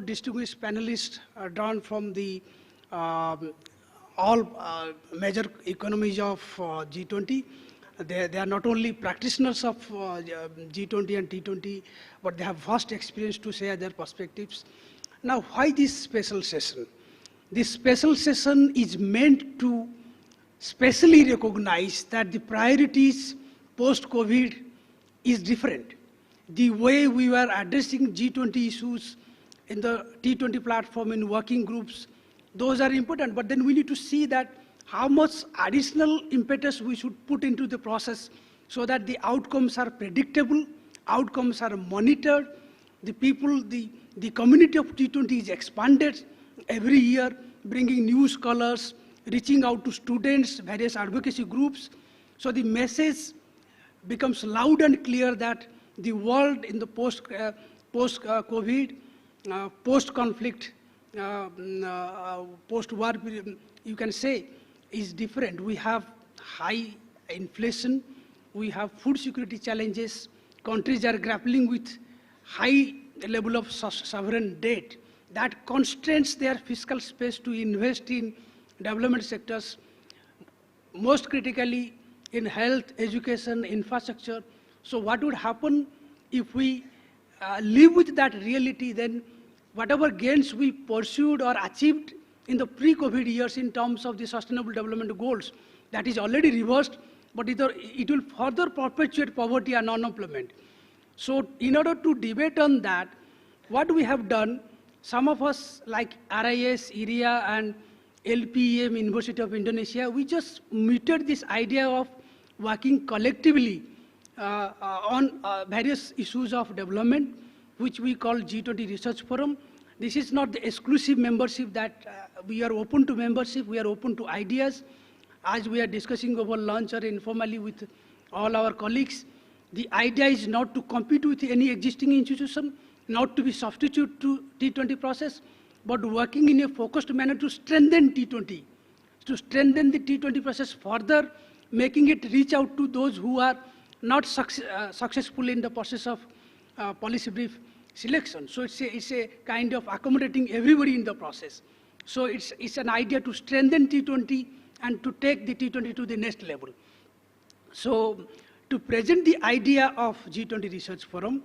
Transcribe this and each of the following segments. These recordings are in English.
distinguished panelists drawn from the all major economies of G20. They are not only practitioners of G20 and T20, but they have vast experience to share their perspectives. Now, why this special session? This special session is meant to specially recognize that the priorities post-COVID is different. The way we were addressing G20 issues in the T20 platform in working groups, those are important, but then we need to see that how much additional impetus we should put into the process so that the outcomes are predictable, outcomes are monitored, the people, the community of T20 is expanded every year, bringing new scholars, reaching out to students, various advocacy groups. So the message becomes loud and clear that the world in the post-COVID, post-conflict, post-war period, you can say, is different. We have high inflation, we have food security challenges, countries are grappling with high level of sovereign debt that constrains their fiscal space to invest in development sectors, most critically in health, education, infrastructure. So what would happen if we live with that reality? Then whatever gains we pursued or achieved in the pre-COVID years in terms of the sustainable development goals, that is already reversed, but it will further perpetuate poverty and unemployment. So in order to debate on that, what we have done, some of us like RIS, IRIA and LPEM, University of Indonesia, we just mooted this idea of working collectively on various issues of development, which we call G20 Research Forum. This is not the exclusive membership that we are open to membership, we are open to ideas. As we are discussing over lunch or informally with all our colleagues, the idea is not to compete with any existing institution, not to be substitute to T20 process, but working in a focused manner to strengthen T20, to strengthen the T20 process further, making it reach out to those who are not successful in the process of policy brief selection. So it's a kind of accommodating everybody in the process. So it's an idea to strengthen T20 and to take the T20 to the next level. So to present the idea of G20 Research Forum,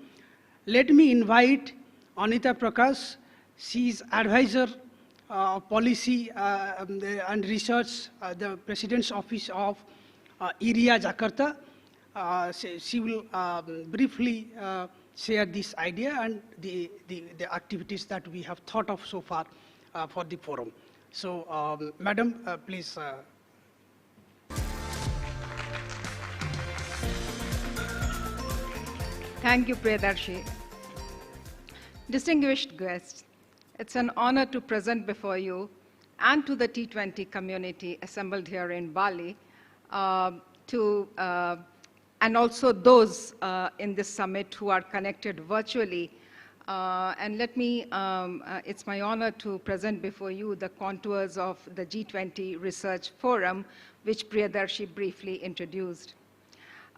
let me invite Anita Prakash. She is advisor policy and research, the President's Office of IRIA Jakarta. She will briefly share this idea and the activities that we have thought of so far for the forum. So, Madam, please. Thank you, Priyadarshi. Distinguished guests, it's an honor to present before you and to the T20 community assembled here in Bali, and also those in this summit who are connected virtually. And let me, it's my honor to present before you the contours of the G20 Research Forum, which Priyadarshi briefly introduced.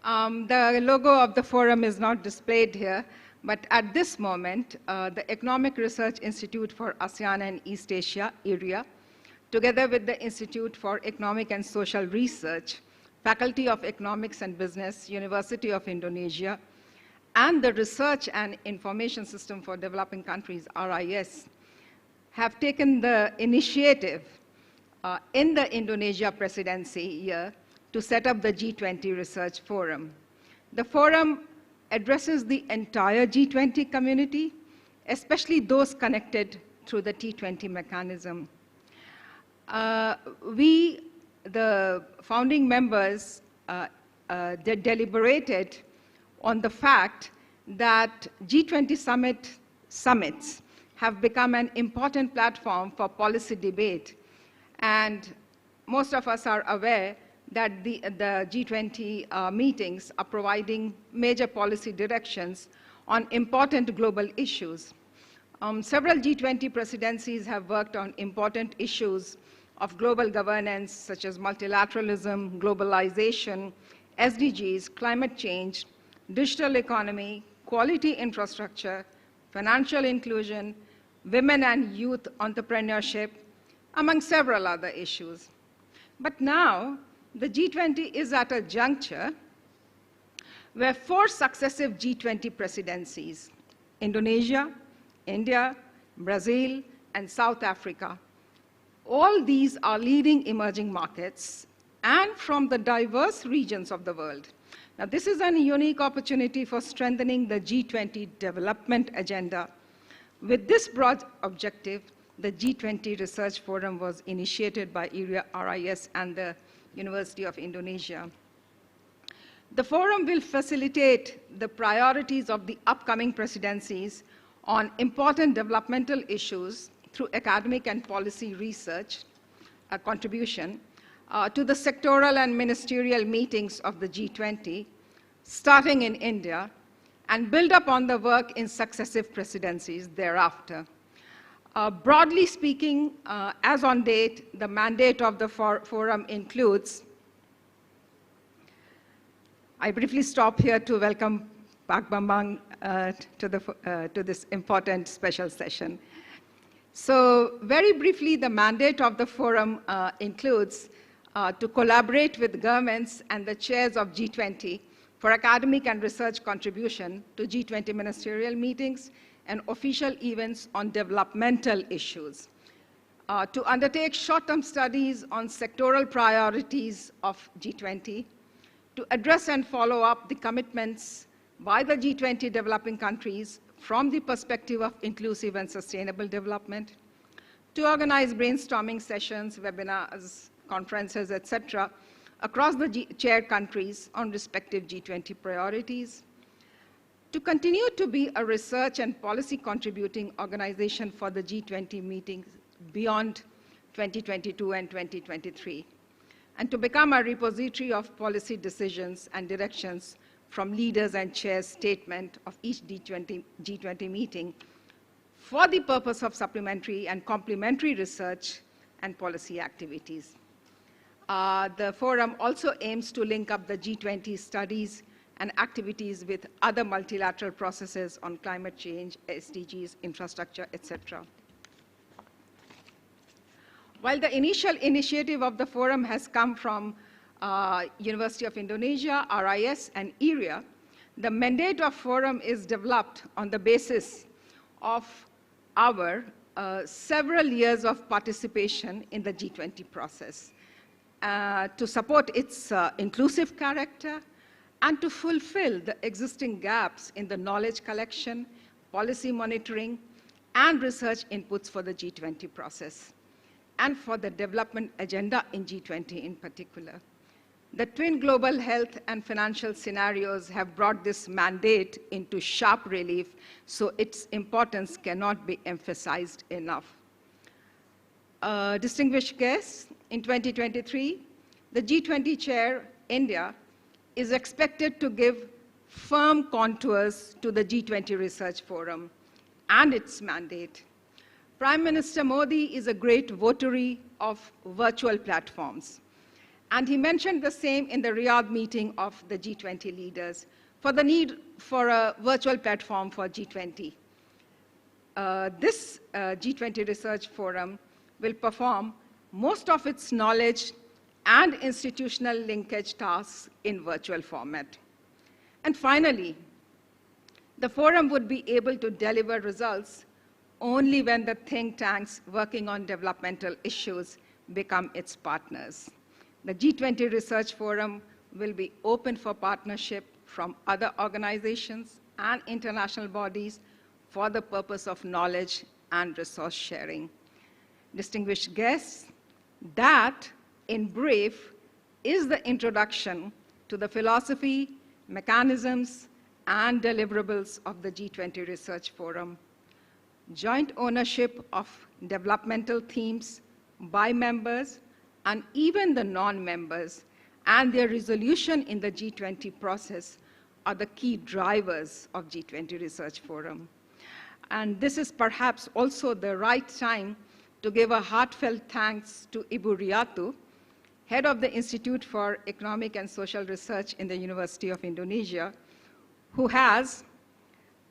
The logo of the forum is not displayed here, but at this moment, the Economic Research Institute for ASEAN and East Asia, IRIA, together with the Institute for Economic and Social Research, Faculty of Economics and Business, University of Indonesia, and the Research and Information System for Developing Countries, RIS, have taken the initiative in the Indonesia presidency year to set up the G20 Research Forum. The forum addresses the entire G20 community, especially those connected through the T20 mechanism. We, the founding members, they deliberated on the fact that G20 summits have become an important platform for policy debate. And most of us are aware that the G20 meetings are providing major policy directions on important global issues. Several G20 presidencies have worked on important issues of global governance, such as multilateralism, globalization, SDGs, climate change, digital economy, quality infrastructure, financial inclusion, women and youth entrepreneurship, among several other issues. But now, the G20 is at a juncture where 4 successive G20 presidencies, Indonesia, India, Brazil, and South Africa, all these are leading emerging markets and from the diverse regions of the world. Now, this is a unique opportunity for strengthening the G20 development agenda. With this broad objective, the G20 Research Forum was initiated by RIS and the University of Indonesia. The forum will facilitate the priorities of the upcoming presidencies on important developmental issues through academic and policy research, a contribution to the sectoral and ministerial meetings of the G20, starting in India, and build upon the work in successive presidencies thereafter. Broadly speaking, as on date, the mandate of the forum includes, I briefly stop here to welcome Pak Bambang to this important special session. So very briefly, the mandate of the forum includes to collaborate with governments and the chairs of G20 for academic and research contribution to G20 ministerial meetings and official events on developmental issues, to undertake short-term studies on sectoral priorities of G20, to address and follow up the commitments by the G20 developing countries from the perspective of inclusive and sustainable development, to organize brainstorming sessions, webinars, conferences, etc., across the chair countries on respective G20 priorities, to continue to be a research and policy contributing organization for the G20 meetings beyond 2022 and 2023, and to become a repository of policy decisions and directions from leaders and chairs' statement of each G20 meeting for the purpose of supplementary and complementary research and policy activities. The forum also aims to link up the G20 studies and activities with other multilateral processes on climate change, SDGs, infrastructure, etc. While the initial initiative of the forum has come from University of Indonesia, RIS, and IRIA, the mandate of forum is developed on the basis of our several years of participation in the G20 process to support its inclusive character and to fulfill the existing gaps in the knowledge collection, policy monitoring, and research inputs for the G20 process, and for the development agenda in G20 in particular. The twin global health and financial scenarios have brought this mandate into sharp relief, so its importance cannot be emphasized enough. Distinguished guests, in 2023, the G20 chair, India, is expected to give firm contours to the G20 Research Forum and its mandate. Prime Minister Modi is a great votary of virtual platforms, and he mentioned the same in the Riyadh meeting of the G20 leaders for the need for a virtual platform for G20. This G20 Research Forum will perform most of its knowledge and institutional linkage tasks in virtual format. And finally, the forum would be able to deliver results only when the think tanks working on developmental issues become its partners. The G20 Research Forum will be open for partnership from other organizations and international bodies for the purpose of knowledge and resource sharing. Distinguished guests, that, in brief, is the introduction to the philosophy, mechanisms, and deliverables of the G20 Research Forum. Joint ownership of developmental themes by members and even the non-members, and their resolution in the G20 process are the key drivers of G20 Research Forum. And this is perhaps also the right time to give a heartfelt thanks to Ibu Riyatu, head of the Institute for Economic and Social Research in the University of Indonesia, who has,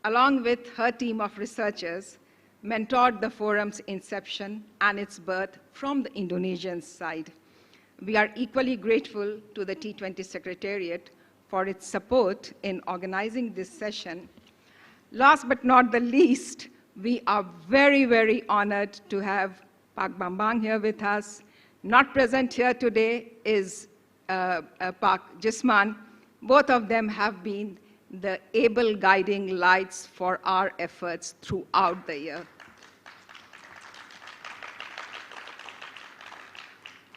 along with her team of researchers, mentored the forum's inception and its birth from the Indonesian side. We are equally grateful to the T20 Secretariat for its support in organizing this session. Last but not the least, we are very, very honored to have Pak Bambang here with us. Not present here today is Pak Jisman. Both of them have been the able guiding lights for our efforts throughout the year.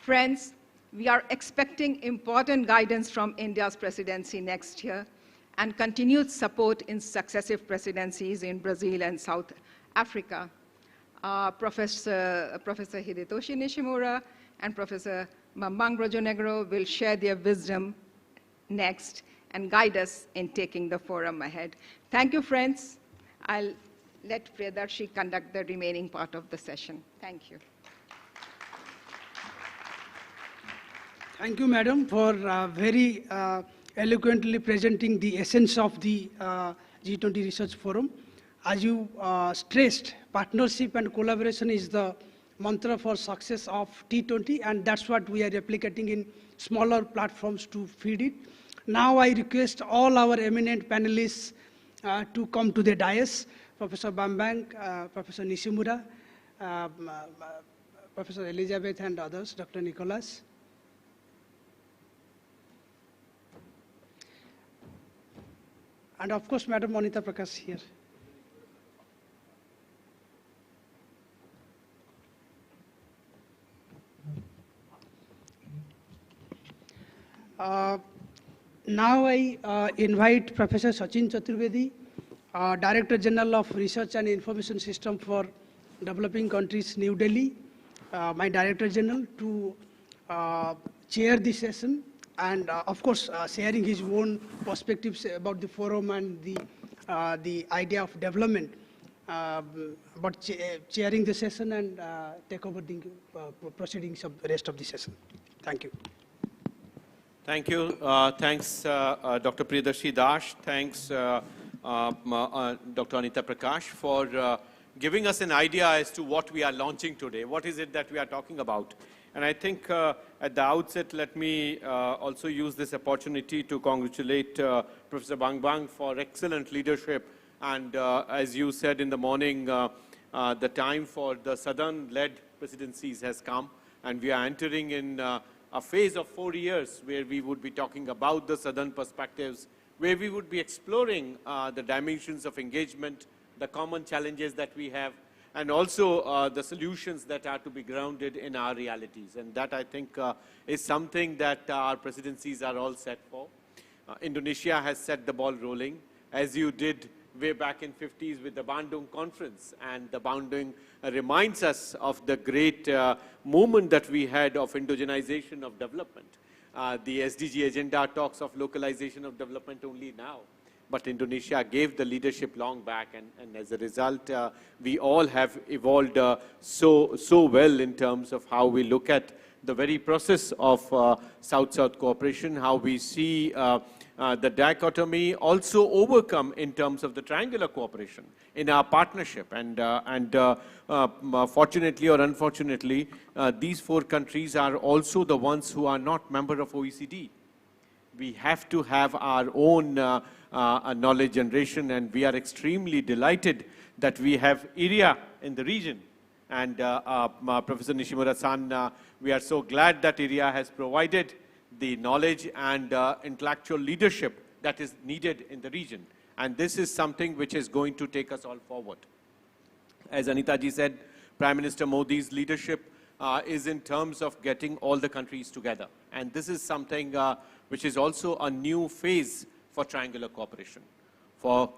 Friends, we are expecting important guidance from India's presidency next year and continued support in successive presidencies in Brazil and South Africa. Professor Hidetoshi Nishimura and Professor Bambang Brojonegoro will share their wisdom next and guide us in taking the forum ahead. Thank you, friends. I'll let Priyadarshi conduct the remaining part of the session. Thank you. Thank you, Madam, for very eloquently presenting the essence of the G20 Research Forum. As you stressed, partnership and collaboration is the mantra for success of T20, and that's what we are replicating in smaller platforms to feed it. Now I request all our eminent panelists to come to the dais. Professor Bambang, Professor Nishimura, Professor Elizabeth and others, Dr. Nicholas. And of course, Madam Monita Prakash here. Now I invite Professor Sachin Chaturvedi, Director General of Research and Information System for Developing Countries, New Delhi, my Director General, to chair this session and of course sharing his own perspectives about the forum and the idea of development, but chairing the session and take over the proceedings of the rest of the session. Thank you. Thank you. Thanks, Dr. Priyadarshi Dash. Thanks, Dr. Anita Prakash, for giving us an idea as to what we are launching today. What is it that we are talking about? And I think at the outset, let me also use this opportunity to congratulate Professor Bambang for excellent leadership. And as you said in the morning, the time for the Southern-led presidencies has come, and we are entering in a phase of 4 years where we would be talking about the Southern perspectives, where we would be exploring the dimensions of engagement, the common challenges that we have, and also the solutions that are to be grounded in our realities. And that, I think, is something that our presidencies are all set for. Indonesia has set the ball rolling, as you did way back in 50s with the Bandung conference. And the Bandung reminds us of the great movement that we had of indigenization of development. The SDG agenda talks of localization of development only now. But Indonesia gave the leadership long back, and as a result, we all have evolved so well in terms of how we look at the very process of South-South cooperation, how we see the dichotomy also overcome in terms of the triangular cooperation in our partnership. And fortunately or unfortunately, these 4 countries are also the ones who are not member of OECD. We have to have our own knowledge generation, and we are extremely delighted that we have IRIA in the region. And Professor Nishimura-san, we are so glad that IRIA has provided the knowledge and intellectual leadership that is needed in the region. And this is something which is going to take us all forward. As Anita ji said, Prime Minister Modi's leadership is in terms of getting all the countries together. And this is something which is also a new phase for triangular cooperation. For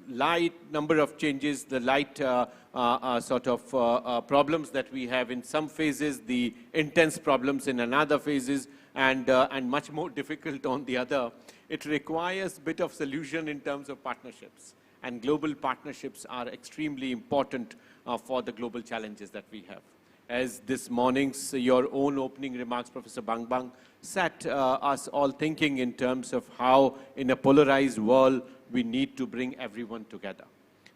light number of changes, the light sort of problems that we have in some phases, the intense problems in another phases, and much more difficult on the other. It requires a bit of solution in terms of partnerships. And global partnerships are extremely important for the global challenges that we have. As this morning's your own opening remarks, Professor Bambang, set us all thinking in terms of how in a polarized world we need to bring everyone together.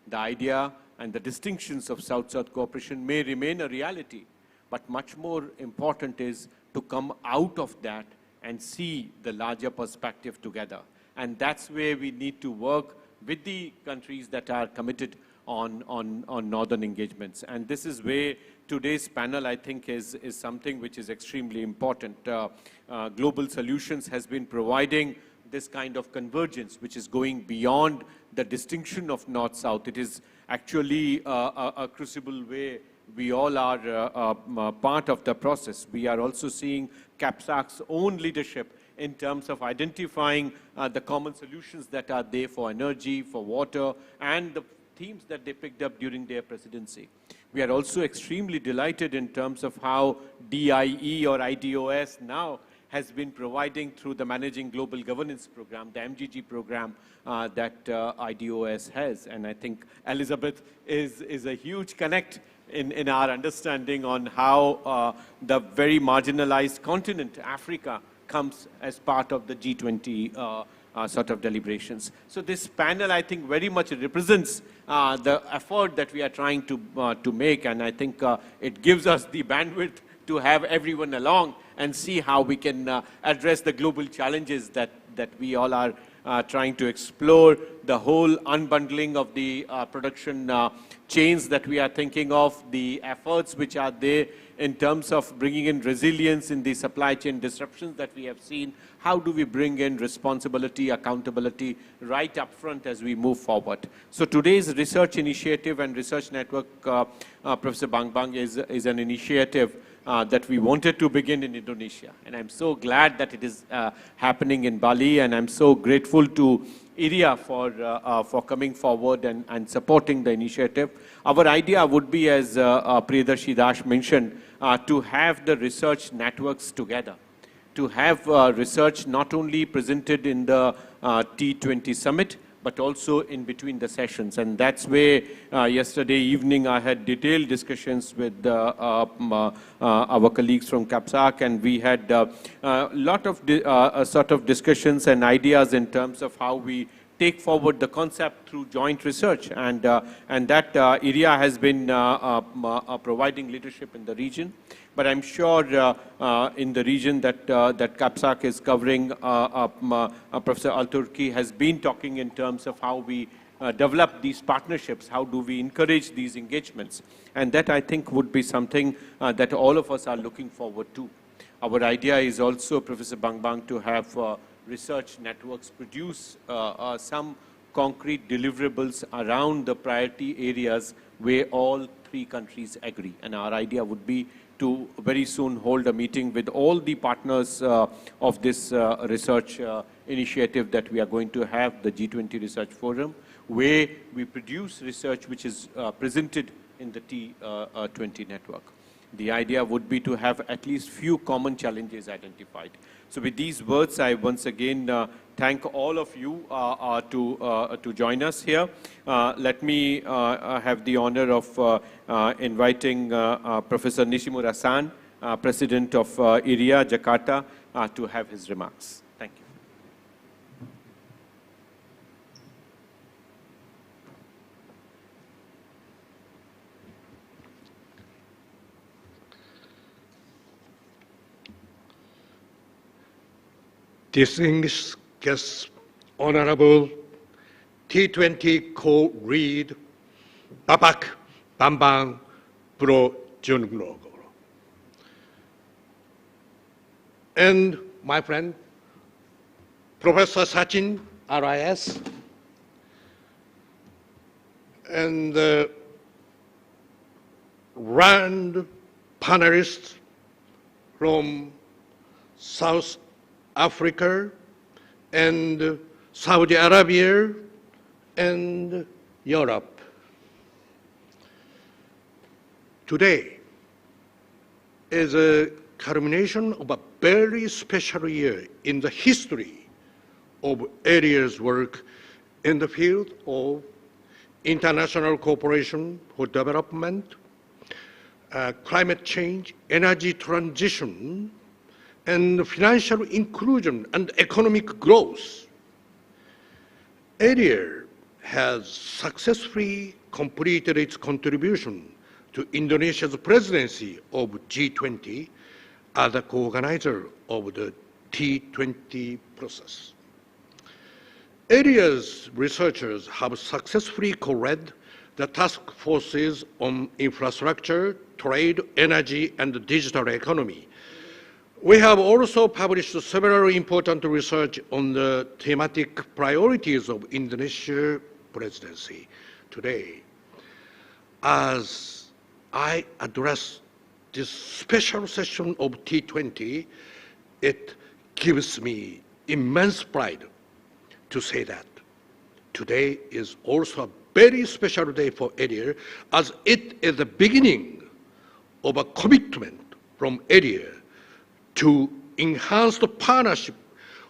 The idea and the distinctions of South-South cooperation may remain a reality, but much more important is to come out of that and see the larger perspective together. And that's where we need to work with the countries that are committed on northern engagements. And this is where today's panel, I think, is something which is extremely important. Global Solutions has been providing this kind of convergence, which is going beyond the distinction of North-South. It is actually a crucible way we all are part of the process. We are also seeing CAPSAC's own leadership in terms of identifying the common solutions that are there for energy, for water, and the themes that they picked up during their presidency. We are also extremely delighted in terms of how DIE or IDOS now has been providing through the Managing Global Governance Program, the MGG program that IDOS has. And I think Elizabeth is a huge connect in our understanding on how the very marginalized continent, Africa, comes as part of the G20 sort of deliberations. So this panel, I think, very much represents the effort that we are trying to make, and I think it gives us the bandwidth to have everyone along and see how we can address the global challenges that we all are trying to explore, the whole unbundling of the production chains that we are thinking of, the efforts which are there in terms of bringing in resilience in the supply chain disruptions that we have seen. How do we bring in responsibility, accountability right up front as we move forward? So today's research initiative and research network, Professor Bang is an initiative that we wanted to begin in Indonesia. And I'm so glad that it is happening in Bali, and I'm so grateful to IRIA for coming forward and supporting the initiative. Our idea would be, as Priyadarshi Dash mentioned, to have the research networks together, to have research not only presented in the T20 summit, but also in between the sessions. And that's where yesterday evening I had detailed discussions with our colleagues from CAPSAC, and we had a lot of sort of discussions and ideas in terms of how we take forward the concept through joint research. And that area has been providing leadership in the region. But I'm sure in the region that CAPSAC is covering, Professor Al-Turki has been talking in terms of how we develop these partnerships, how do we encourage these engagements. And that, I think, would be something that all of us are looking forward to. Our idea is also, Professor Bang, to have research networks produce some concrete deliverables around the priority areas where all three countries agree. And our idea would be to very soon hold a meeting with all the partners of this research initiative that we are going to have, the G20 Research Forum, where we produce research which is presented in the T20 network. The idea would be to have at least few common challenges identified. So with these words, I once again thank all of you to join us here. Let me have the honor of inviting Professor Nishimura-san, President of IRIA, Jakarta, to have his remarks. Thank you. Distinguished guests, Honorable T20 co-lead Bapak Bambang Brojonegoro, and my friend Professor Sachin RIS, and round panelists from South Africa and Saudi Arabia and Europe. Today is a culmination of a very special year in the history of ARIA's work in the field of international cooperation for development, climate change, energy transition, and financial inclusion and economic growth. ARIA has successfully completed its contribution to Indonesia's presidency of G20 as the co-organizer of the T20 process. Areas researchers have successfully co-led the task forces on infrastructure, trade, energy, and the digital economy. We have also published several important research on the thematic priorities of Indonesia presidency today. As I address this special session of T20, it gives me immense pride to say that today is also a very special day for ADIA, as it is the beginning of a commitment from ADIA to enhance the partnership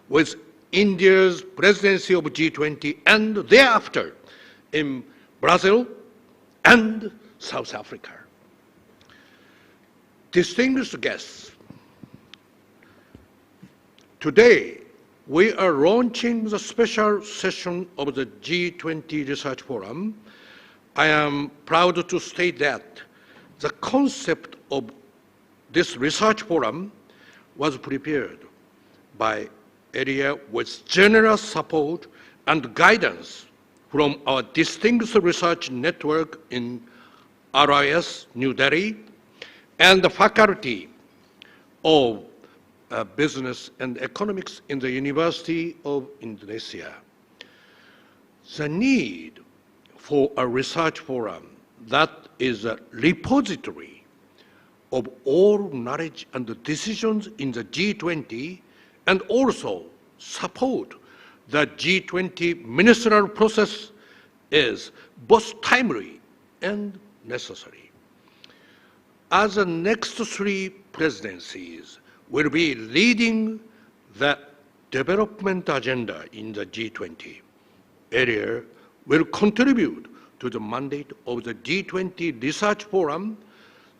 with India's presidency of G20 and thereafter in Brazil and South Africa. Distinguished guests, today we are launching the special session of the G20 Research Forum. I am proud to state that the concept of this research forum was prepared by ADIA with generous support and guidance from our distinguished research network in RIS, New Delhi, and the faculty of Business and Economics in the University of Indonesia. The need for a research forum that is a repository of all knowledge and decisions in the G20 and also support the G20 ministerial process is both timely and necessary. As the next three presidencies will be leading the development agenda in the G20, ADIA will contribute to the mandate of the G20 Research Forum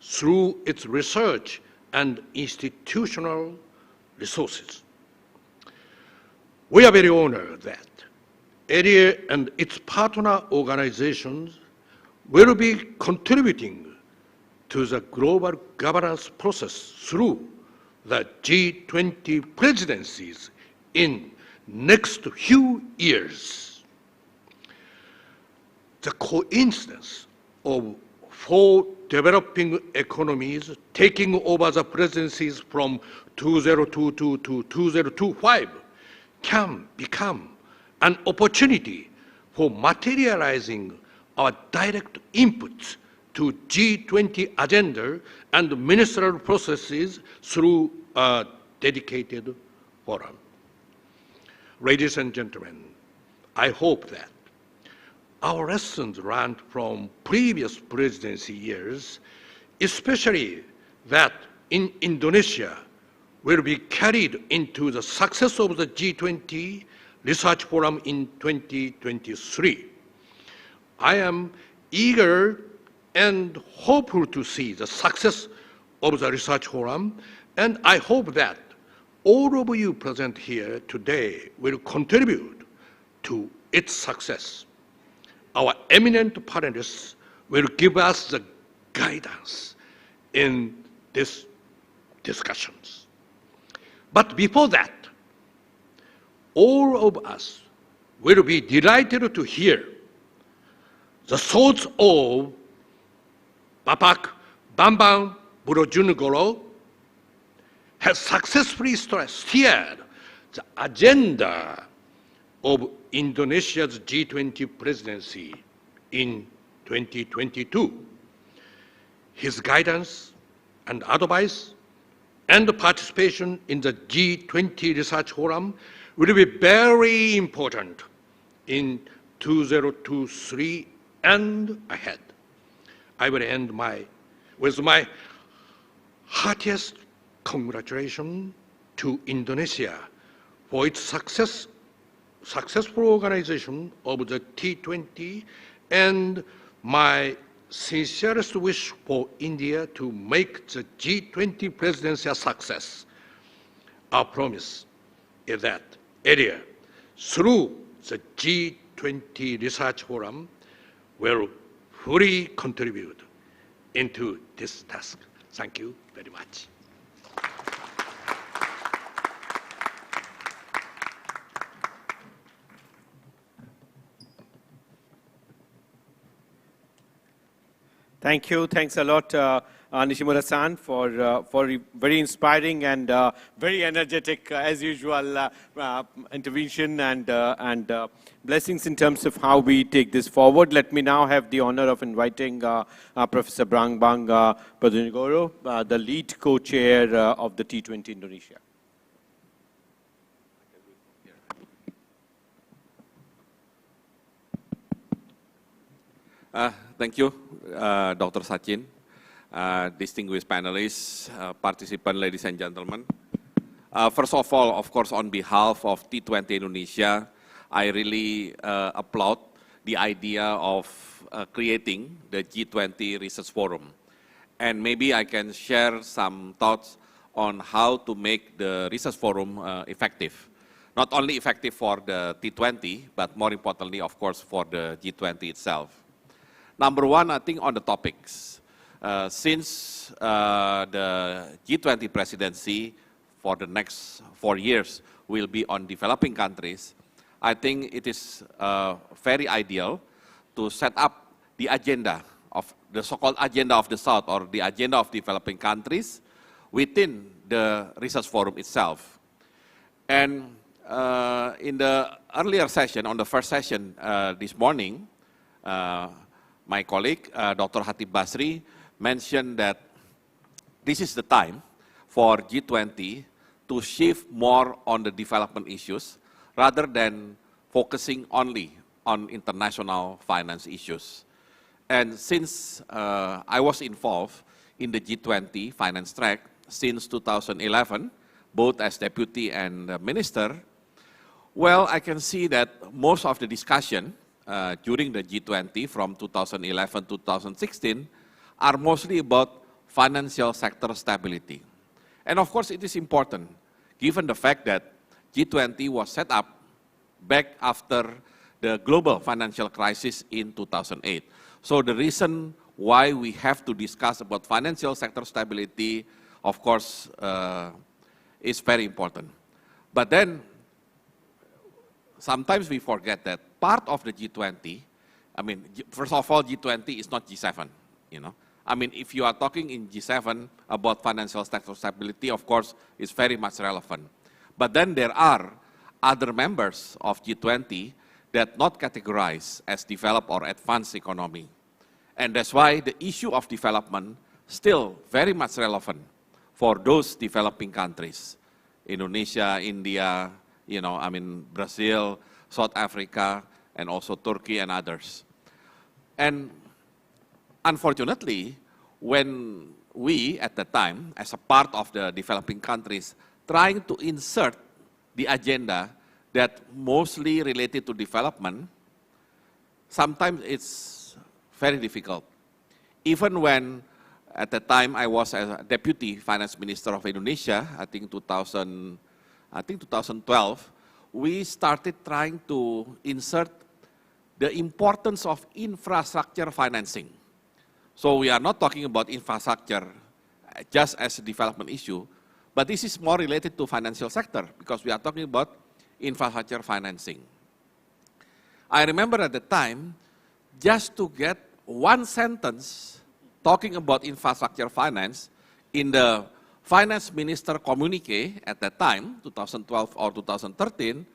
through its research and institutional resources. We are very honored that ADIA and its partner organizations will be contributing to the global governance process through the G20 presidencies in next few years. The coincidence of 4 developing economies taking over the presidencies from 2022 to 2025 can become an opportunity for materializing our direct inputs to G20 agenda and ministerial processes through a dedicated forum. Ladies and gentlemen, I hope that our lessons learned from previous presidency years, especially that in Indonesia, will be carried into the success of the G20 Research Forum in 2023. I am eager and hopeful to see the success of the Research Forum, and I hope that all of you present here today will contribute to its success. Our eminent panelists will give us the guidance in these discussions. But before that, all of us will be delighted to hear the thoughts of Bapak Bambang Brojonegoro has successfully steered the agenda of Indonesia's G20 presidency in 2022. His guidance and advice and participation in the G20 Research Forum will be very important in 2023 and ahead. I will end with my heartiest congratulations to Indonesia for its successful organization of the T20 and my sincerest wish for India to make the G20 presidency a success. Our promise is that ADIA, through the G20 Research Forum, will fully contribute into this task. Thank you very much. Thank you. Thanks a lot, Nishimura-san, for very inspiring and very energetic, as usual, intervention and blessings in terms of how we take this forward. Let me now have the honor of inviting Professor Brangbang Pradunegoro, the lead co-chair of the T20 Indonesia. Thank you, Dr. Sachin, distinguished panelists, participants, ladies and gentlemen. First of all, of course, on behalf of T20 Indonesia, I really applaud the idea of creating the G20 Research Forum. And maybe I can share some thoughts on how to make the Research Forum effective. Not only effective for the T20, but more importantly, of course, for the G20 itself. Number one, I think on the topics. Since the G20 presidency for the next 4 years will be on developing countries, I think it is very ideal to set up the agenda of the so-called agenda of the South or the agenda of developing countries within the Research Forum itself. And in the earlier session, on the first session this morning, my colleague, Dr. Hatib Basri, mentioned that this is the time for G20 to shift more on the development issues rather than focusing only on international finance issues. And since I was involved in the G20 finance track since 2011, both as deputy and minister, well, I can see that most of the discussion during the G20 from 2011 to 2016 are mostly about financial sector stability. And of course, it is important, given the fact that G20 was set up back after the global financial crisis in 2008. So the reason why we have to discuss about financial sector stability, of course, is very important. But then, sometimes we forget that part of the G20, I mean, first of all, G20 is not G7, you know. I mean, if you are talking in G7 about financial sector stability, of course, it's very much relevant. But then there are other members of G20 that not categorized as developed or advanced economy. And that's why the issue of development still very much relevant for those developing countries. Indonesia, India, you know, I mean, Brazil, South Africa, and also Turkey and others. And unfortunately, when we, at the time, as a part of the developing countries, trying to insert the agenda that mostly related to development, sometimes it's very difficult. Even when, at the time, I was a deputy finance minister of Indonesia, I think 2012, we started trying to insert the importance of infrastructure financing. So we are not talking about infrastructure just as a development issue, but this is more related to financial sector because we are talking about infrastructure financing. I remember at the time, just to get one sentence talking about infrastructure finance in the finance minister communique at that time, 2012 or 2013,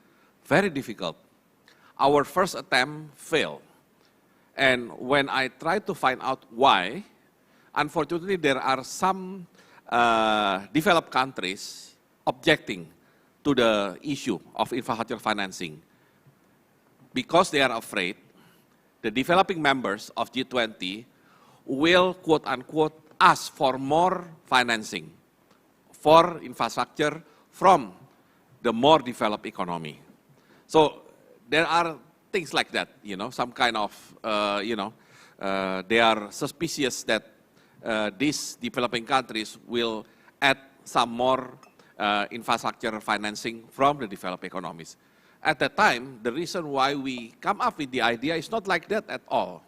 very difficult. Our first attempt failed. And when I tried to find out why, unfortunately there are some developed countries objecting to the issue of infrastructure financing because they are afraid the developing members of G20 will, quote unquote, ask for more financing for infrastructure from the more developed economy. So there are things like that, you know, some kind of, they are suspicious that these developing countries will add some more infrastructure financing from the developed economies. At that time, the reason why we come up with the idea is not like that at all.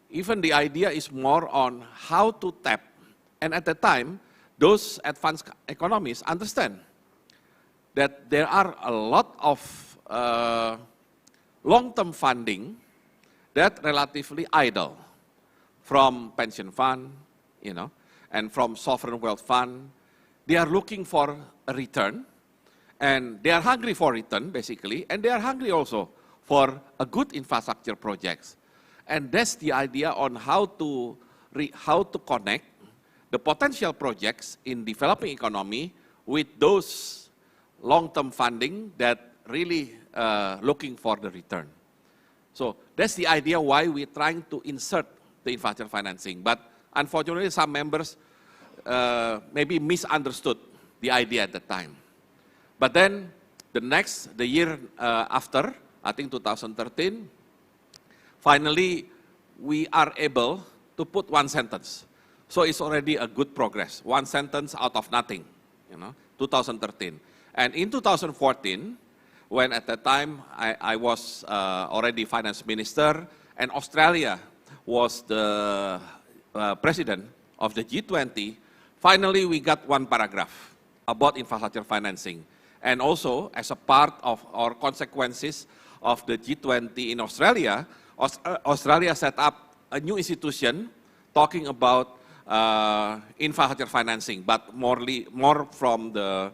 Even the idea is more on how to tap. And at the time, those advanced economies understand that there are a lot of long-term funding that relatively idle from pension fund, and from sovereign wealth fund. They are looking for a return, and they are hungry for return, basically, and they are hungry also for a good infrastructure projects. And that's the idea on how to connect the potential projects in developing economy with those long-term funding that really looking for the return. So that's the idea why we're trying to insert the infrastructure financing. But unfortunately, some members maybe misunderstood the idea at the time. But then the year after, I think 2013, finally we are able to put one sentence. So it's already a good progress. One sentence out of nothing, 2013. And in 2014, when at that time I was already finance minister, and Australia was the president of the G20, finally we got one paragraph about infrastructure financing. And also, as a part of our consequences of the G20 in Australia, Australia set up a new institution talking about infrastructure financing, but more from the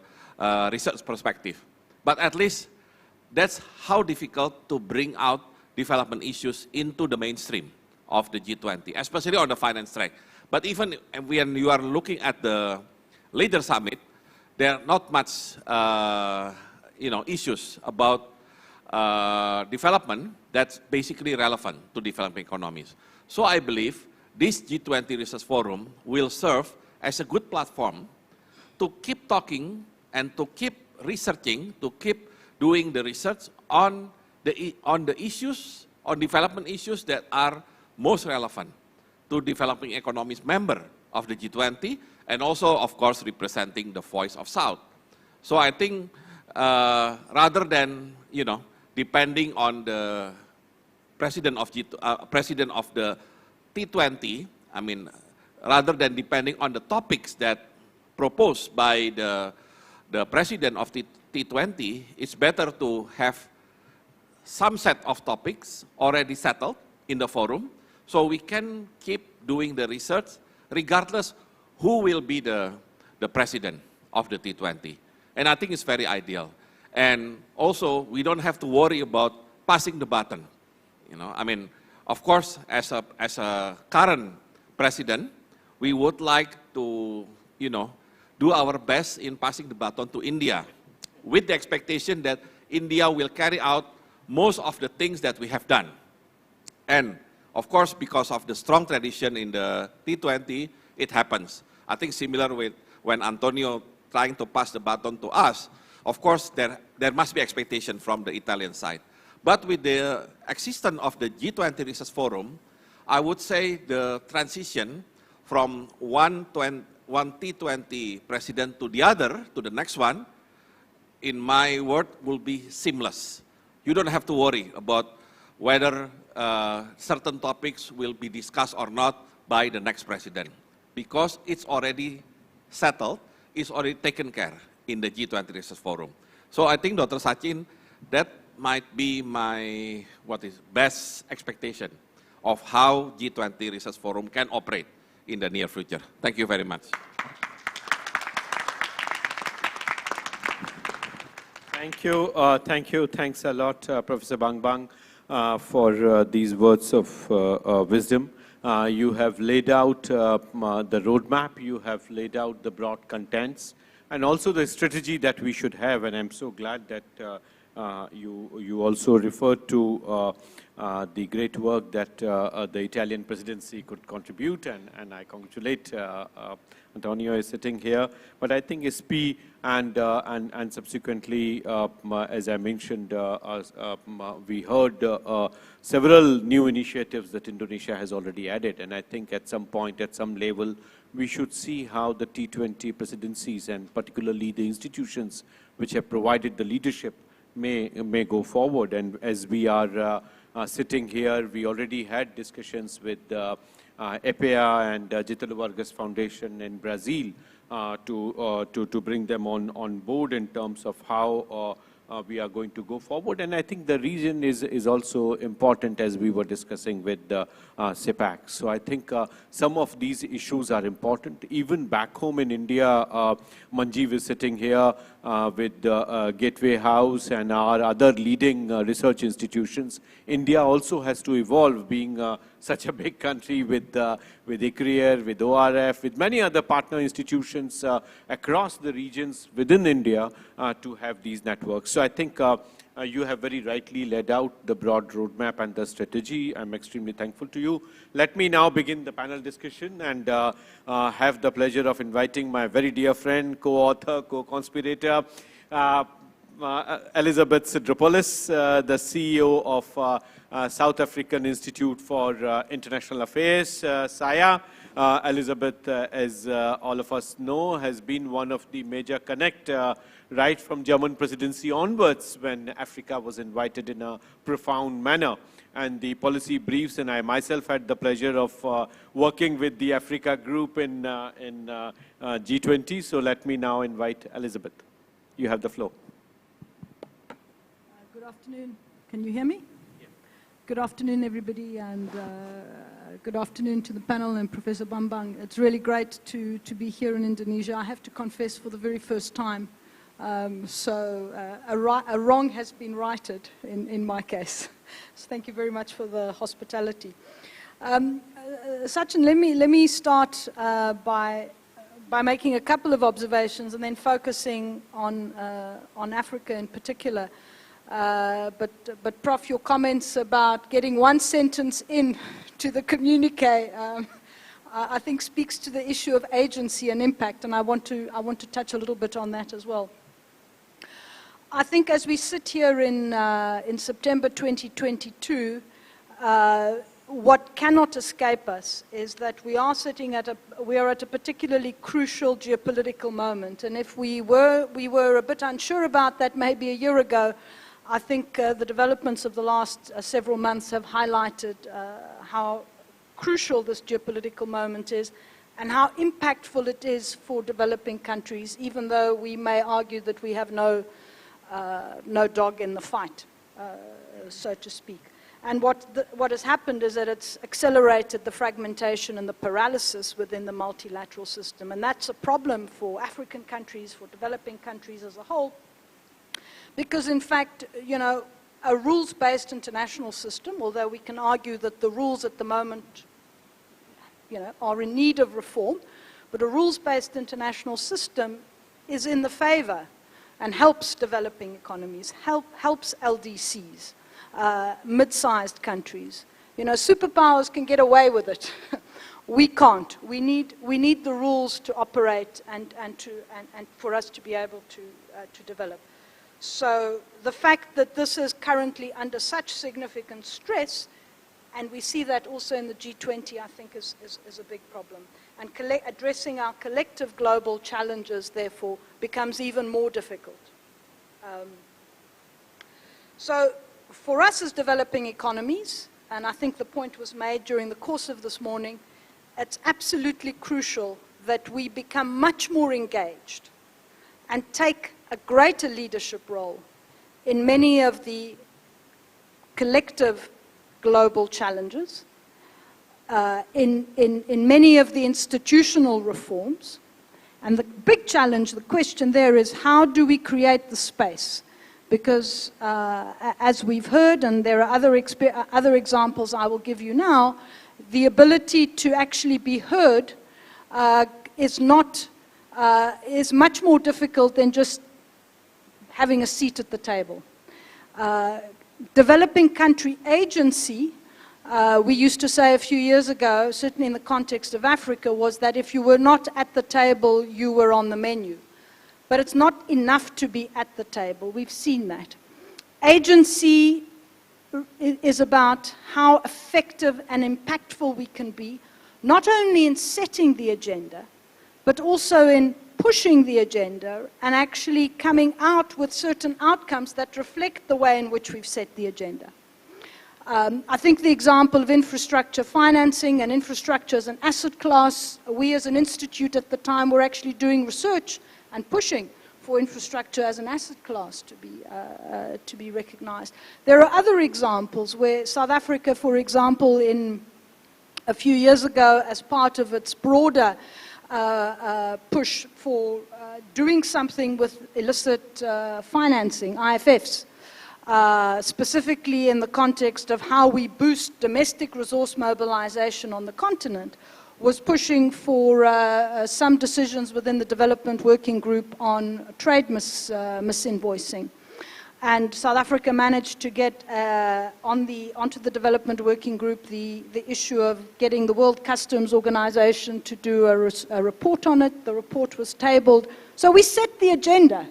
research perspective. But at least that's how difficult to bring out development issues into the mainstream of the G20, especially on the finance track. But even when you are looking at the later summit, there are not much issues about development that's basically relevant to developing economies. So I believe this G20 Research Forum will serve as a good platform to keep talking and to keep researching, to keep doing the research on the issues, on development issues that are most relevant to developing economies member of the G20, and also, of course, representing the voice of South. So I think rather than, depending on the president of the T20, I mean, rather than depending on the topics that proposed by the president of the T20, it's better to have some set of topics already settled in the forum, so we can keep doing the research regardless who will be the president of the T20. And I think it's very ideal. And also, we don't have to worry about passing the baton. I mean, of course, as a current president, we would like to, do our best in passing the baton to India, with the expectation that India will carry out most of the things that we have done. And of course, because of the strong tradition in the T20, it happens. I think similar with when Antonio trying to pass the baton to us, of course, there must be expectation from the Italian side. But with the existence of the G20 Research Forum, I would say the transition from one T20 president to the other, to the next one, in my word, will be seamless. You don't have to worry about whether certain topics will be discussed or not by the next president, because it's already settled, it's already taken care in the G20 Research Forum. So I think, Dr. Sachin, that might be my best expectation of how G20 Research Forum can operate in the near future. Thank you very much. Thank you. Thanks a lot, Professor Bang Bang, for these words of wisdom. You have laid out the roadmap, you have laid out the broad contents, and also the strategy that we should have. And I'm so glad that you also referred to the great work that the Italian presidency could contribute, and I congratulate Antonio is sitting here. But I think SP and subsequently, as I mentioned, we heard several new initiatives that Indonesia has already added, and I think at some point, at some level, we should see how the T20 presidencies and particularly the institutions which have provided the leadership may go forward. And as we are sitting here. We already had discussions with EPEA and Getúlio Vargas Foundation in Brazil to bring them on board in terms of how we are going to go forward. And I think the region is also important, as we were discussing with CEPAC. So I think some of these issues are important. Even back home in India, Manjeev is sitting here with Gateway House and our other leading research institutions. India also has to evolve, being such a big country with ICRIER, with ORF, with many other partner institutions across the regions within India to have these networks. So I think you have very rightly laid out the broad roadmap and the strategy. I'm extremely thankful to you. Let me now begin the panel discussion and have the pleasure of inviting my very dear friend, co-author, co-conspirator, Elizabeth Sidropoulos, the CEO of South African Institute for International Affairs, SAIA. Elizabeth, as all of us know, has been one of the major connect right from German presidency onwards, when Africa was invited in a profound manner. And the policy briefs, and I myself had the pleasure of working with the Africa group in G20. So let me now invite Elizabeth. You have the floor. Good afternoon. Can you hear me? Yeah. Good afternoon, everybody, and good afternoon to the panel and Professor Bambang. It's really great to be here in Indonesia. I have to confess, for the very first time. A wrong has been righted in my case. So thank you very much for the hospitality. Sachin, let me start by making a couple of observations and then focusing on Africa in particular. But Prof, your comments about getting one sentence in to the communique, I think speaks to the issue of agency and impact, and I want to touch a little bit on that as well. I think as we sit here in September 2022, what cannot escape us is that we are at a particularly crucial geopolitical moment, and if we were a bit unsure about that maybe a year ago, I think the developments of the last several months have highlighted how crucial this geopolitical moment is and how impactful it is for developing countries, even though we may argue that we have no dog in the fight, so to speak. And what has happened is that it's accelerated the fragmentation and the paralysis within the multilateral system, and that's a problem for African countries, for developing countries as a whole, because in fact, you know, a rules-based international system, although we can argue that the rules at the moment, you know, are in need of reform, but a rules-based international system is in the favor and helps developing economies, helps LDCs, mid-sized countries. You know, superpowers can get away with it. We can't. We need the rules to operate and for us to be able to develop. So the fact that this is currently under such significant stress, and we see that also in the G20, I think is a big problem. And addressing our collective global challenges, therefore, becomes even more difficult. So for us as developing economies, and I think the point was made during the course of this morning, it's absolutely crucial that we become much more engaged and take a greater leadership role in many of the collective global challenges, in many of the institutional reforms. And the big challenge, the question there is, how do we create the space? Because as we've heard, and there are other examples I will give you now, the ability to actually be heard is much more difficult than just having a seat at the table. Developing country agency, we used to say a few years ago, certainly in the context of Africa, was that if you were not at the table, you were on the menu. But it's not enough to be at the table. We've seen that. Agency is about how effective and impactful we can be, not only in setting the agenda, but also in pushing the agenda and actually coming out with certain outcomes that reflect the way in which we've set the agenda. I think the example of infrastructure financing and infrastructure as an asset class, we as an institute at the time were actually doing research and pushing for infrastructure as an asset class to be recognized. There are other examples where South Africa, for example, a few years ago, as part of its broader push for doing something with illicit financing, IFFs, specifically in the context of how we boost domestic resource mobilization on the continent, was pushing for some decisions within the development working group on trade misinvoicing. And South Africa managed to get onto the development working group the issue of getting the World Customs Organization to do a report on it. The report was tabled. So we set the agenda,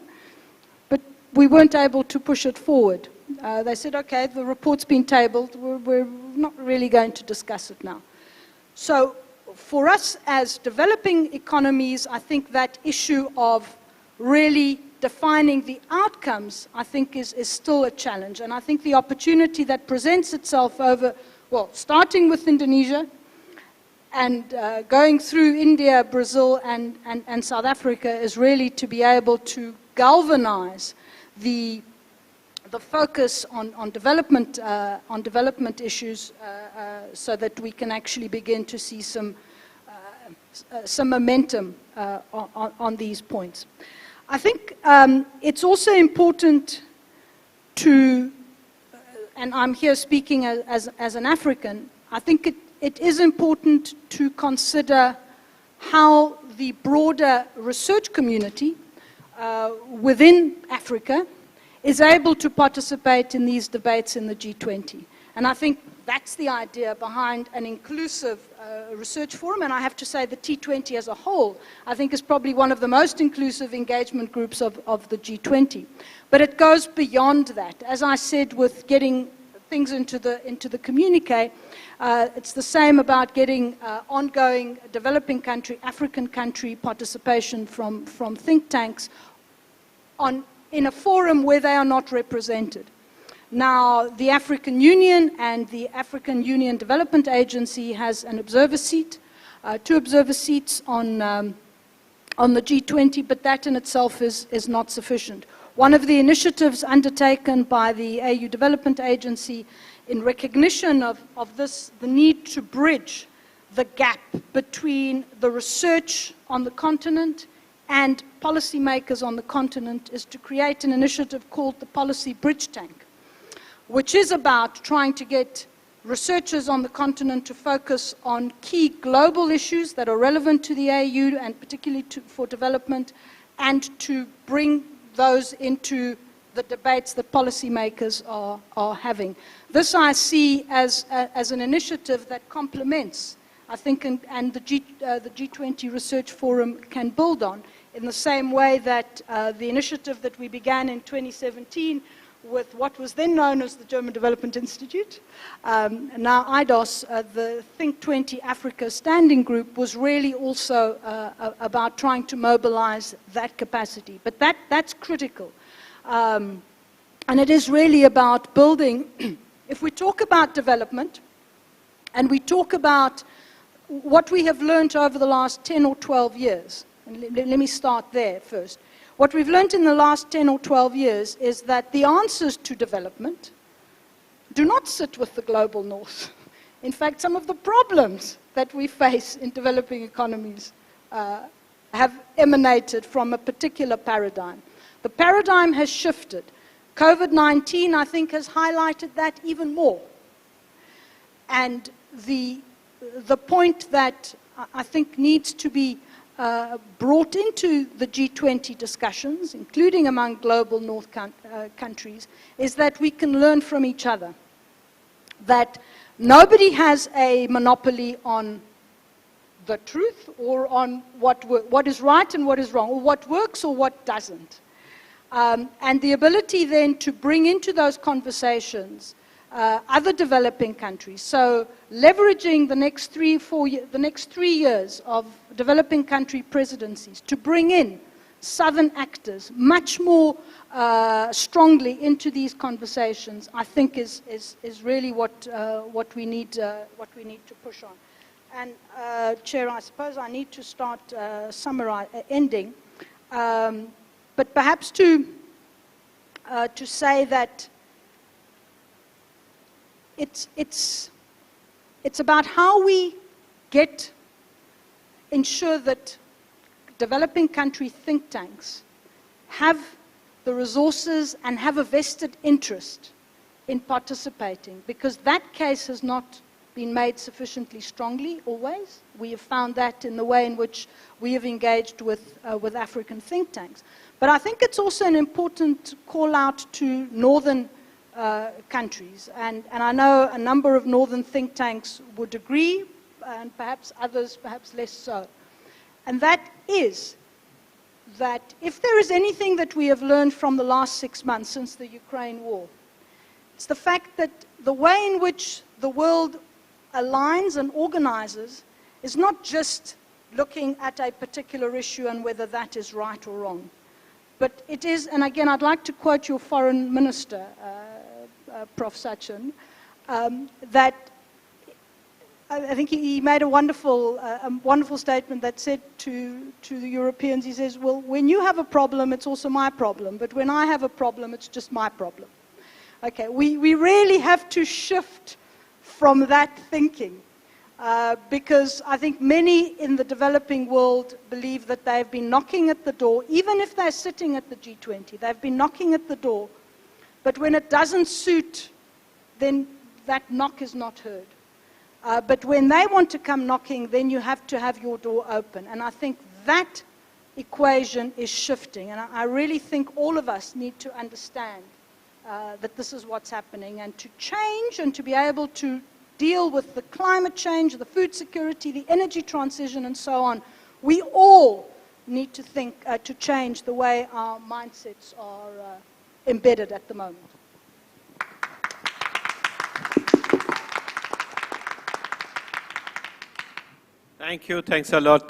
but we weren't able to push it forward. They said, okay, the report's been tabled. We're not really going to discuss it now. So for us as developing economies, I think that issue of really defining the outcomes, I think, is still a challenge. And I think the opportunity that presents itself over, well, starting with Indonesia and going through India, Brazil, and South Africa is really to be able to galvanize the focus on development issues so that we can actually begin to see some momentum on these points. I think it's also important to, and I'm here speaking as an African, I think it is important to consider how the broader research community within Africa is able to participate in these debates in the G20. And I think that's the idea behind an inclusive research forum. And I have to say the T20 as a whole, I think, is probably one of the most inclusive engagement groups of the G20. But it goes beyond that. As I said, with getting things into the communique, it's the same about getting ongoing developing country, African country participation from think tanks in a forum where they are not represented. Now, the African Union and the African Union Development Agency has an observer seat, 2 observer seats on the G20, but that in itself is not sufficient. One of the initiatives undertaken by the AU Development Agency in recognition of this, the need to bridge the gap between the research on the continent and policymakers on the continent, is to create an initiative called the Policy Bridge Tank, which is about trying to get researchers on the continent to focus on key global issues that are relevant to the AU and particularly for development, and to bring those into the debates that policymakers are having. This I see as an initiative that complements, I think, and the G20 Research Forum can build on, in the same way that the initiative that we began in 2017 with what was then known as the German Development Institute, now IDOS, the Think 20 Africa Standing Group, was really also about trying to mobilize that capacity. But that's critical. And it is really about building, if we talk about development, and we talk about what we have learned over the last 10 or 12 years, and let me start there first. What we've learned in the last 10 or 12 years is that the answers to development do not sit with the global north. In fact, some of the problems that we face in developing economies have emanated from a particular paradigm. The paradigm has shifted. COVID-19, I think, has highlighted that even more. And the point that I think needs to be brought into the G20 discussions, including among global north countries, is that we can learn from each other. That nobody has a monopoly on the truth or on what is right and what is wrong, or what works or what doesn't. And the ability then to bring into those conversations other developing countries. So leveraging the next 3 years of developing country presidencies to bring in Southern actors much more strongly into these conversations, I think is really what we need to push on. And Chair, I suppose I need to start ending, but perhaps to say that it's about how we ensure that developing country think tanks have the resources and have a vested interest in participating, because that case has not been made sufficiently strongly always. We have found that in the way in which we have engaged with African think tanks. But I think it's also an important call out to northern countries, and I know a number of northern think tanks would agree, and perhaps others perhaps less so. And that is that if there is anything that we have learned from the last 6 months since the Ukraine war, it's the fact that the way in which the world aligns and organizes is not just looking at a particular issue and whether that is right or wrong. But it is, and again, I'd like to quote your foreign minister, Prof. Sachin, that I think he made a wonderful statement that said to the Europeans, he says, well, when you have a problem, it's also my problem, but when I have a problem, it's just my problem. Okay, we really have to shift from that thinking, because I think many in the developing world believe that they've been knocking at the door, even if they're sitting at the G20, they've been knocking at the door, but when it doesn't suit, then that knock is not heard. But when they want to come knocking, then you have to have your door open. And I think that equation is shifting. And I really think all of us need to understand that this is what's happening, and to change and to be able to deal with the climate change, the food security, the energy transition, and so on. We all need to think, to change the way our mindsets are embedded at the moment. Thank you. Thanks a lot,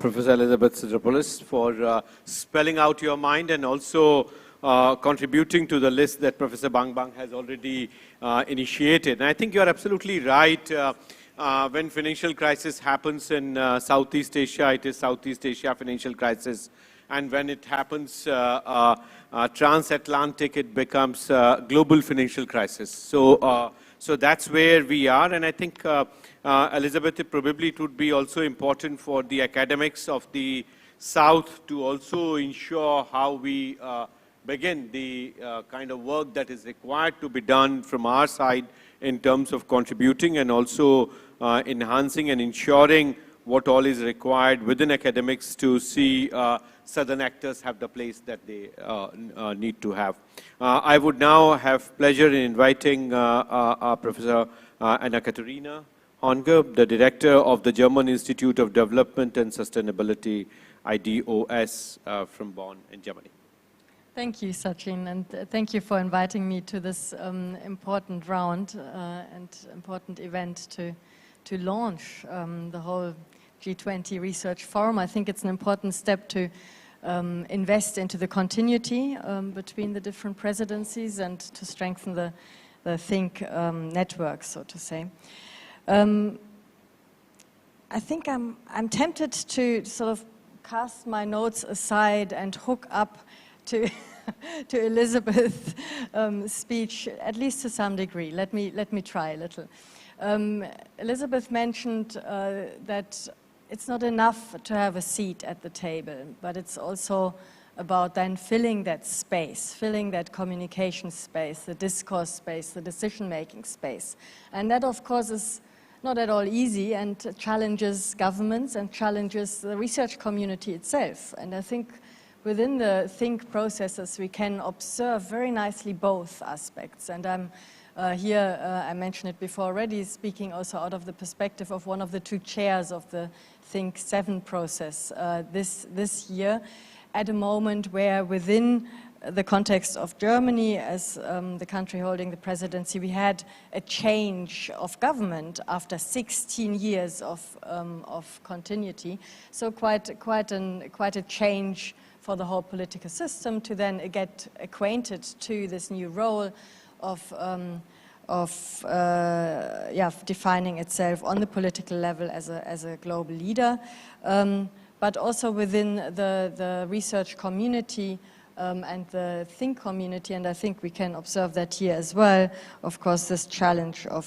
Professor Elizabeth Sideropoulos, for spelling out your mind and also contributing to the list that Professor Bang Bang has already initiated. And I think you're absolutely right. When financial crisis happens in Southeast Asia, it is Southeast Asia financial crisis. And when it happens transatlantic, it becomes global financial crisis. So that's where we are. And I think, Elizabeth, probably it would be also important for the academics of the South to also ensure how we begin the kind of work that is required to be done from our side in terms of contributing and also enhancing and ensuring what all is required within academics to see Southern actors have the place that they need to have. I would now have pleasure in inviting Professor Anna-Katharina Honge, the Director of the German Institute of Development and Sustainability, IDOS, from Bonn in Germany. Thank you, Sachin, and thank you for inviting me to this important round and important event to launch the whole G20 Research Forum. I think it's an important step to invest into the continuity between the different presidencies and to strengthen the think network, so to say. I think I'm tempted to sort of cast my notes aside and hook up to Elizabeth's speech, at least to some degree. Let me try a little. Elizabeth mentioned that it's not enough to have a seat at the table, but it's also about then filling that space, filling that communication space, the discourse space, the decision-making space. And that, of course, is not at all easy and challenges governments and challenges the research community itself. And I think within the think processes, we can observe very nicely both aspects. And I'm here, I mentioned it before already, speaking also out of the perspective of one of the two chairs of the Think 7 process this year, at a moment where within the context of Germany, as the country holding the presidency, we had a change of government after 16 years of continuity. So quite a change for the whole political system to then get acquainted to this new role of defining itself on the political level as a global leader, but also within the research community and the think community, and I think we can observe that here as well, of course, this challenge of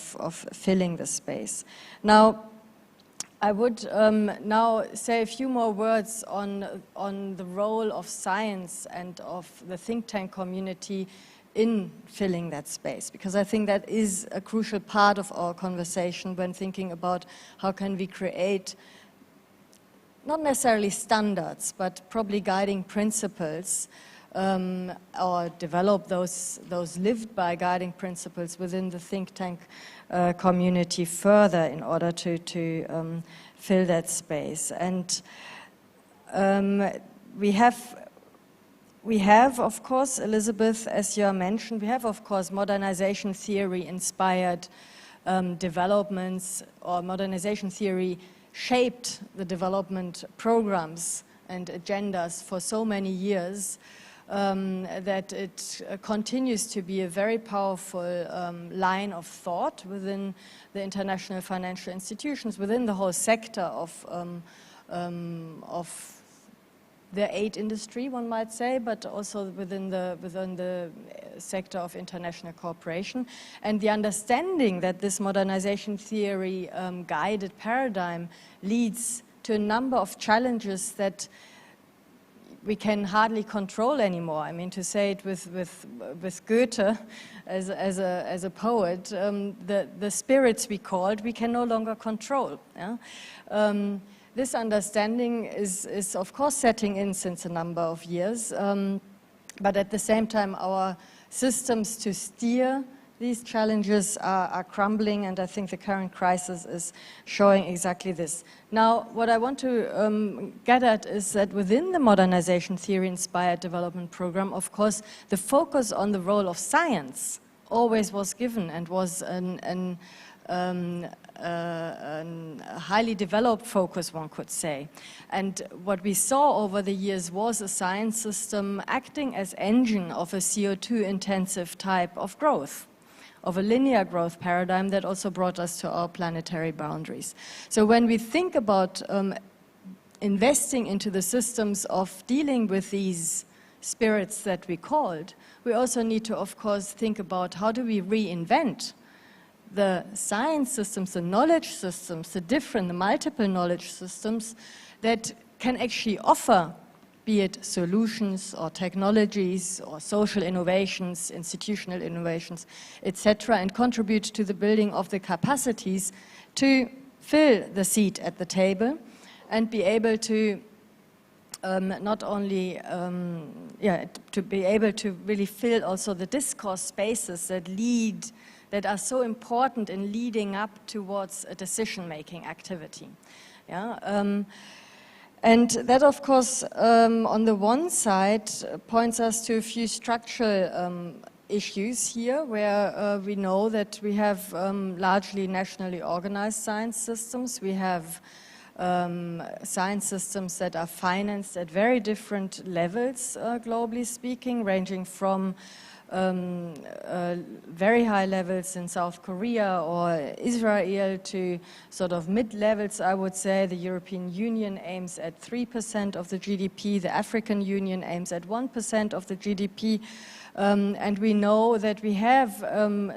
filling the space. Now, I would now say a few more words on the role of science and of the think tank community in filling that space, because I think that is a crucial part of our conversation when thinking about how can we create not necessarily standards, but probably guiding principles, or develop those lived by guiding principles within the think tank community further in order to fill that space. And we have, of course, Elizabeth, as you mentioned, we have, of course, modernization theory-inspired developments, or modernization theory shaped the development programs and agendas for so many years that it continues to be a very powerful line of thought within the international financial institutions, within the whole sector of the aid industry, one might say, but also within the sector of international cooperation. And the understanding that this modernization theory guided paradigm leads to a number of challenges that we can hardly control anymore. I mean, to say it with Goethe as a poet, the spirits we called, we can no longer control. Yeah? This understanding is of course setting in since a number of years, but at the same time our systems to steer these challenges are crumbling, and I think the current crisis is showing exactly this. Now, what I want to get at is that within the modernization theory-inspired development program, of course, the focus on the role of science always was given and was a highly developed focus, one could say. And what we saw over the years was a science system acting as engine of a CO2-intensive type of growth, of a linear growth paradigm that also brought us to our planetary boundaries. So when we think about investing into the systems of dealing with these spirits that we called, we also need to, of course, think about how do we reinvent the science systems, the knowledge systems, the multiple knowledge systems that can actually offer, be it solutions or technologies or social innovations, institutional innovations, etc., and contribute to the building of the capacities to fill the seat at the table and be able to not only, to be able to really fill also the discourse spaces that are so important in leading up towards a decision-making activity. Yeah? And that, of course, on the one side, points us to a few structural issues here, where we know that we have largely nationally organized science systems. We have science systems that are financed at very different levels, globally speaking, ranging from very high levels in South Korea or Israel to sort of mid-levels, I would say. The European Union aims at 3% of the GDP. The African Union aims at 1% of the GDP. And we know that we have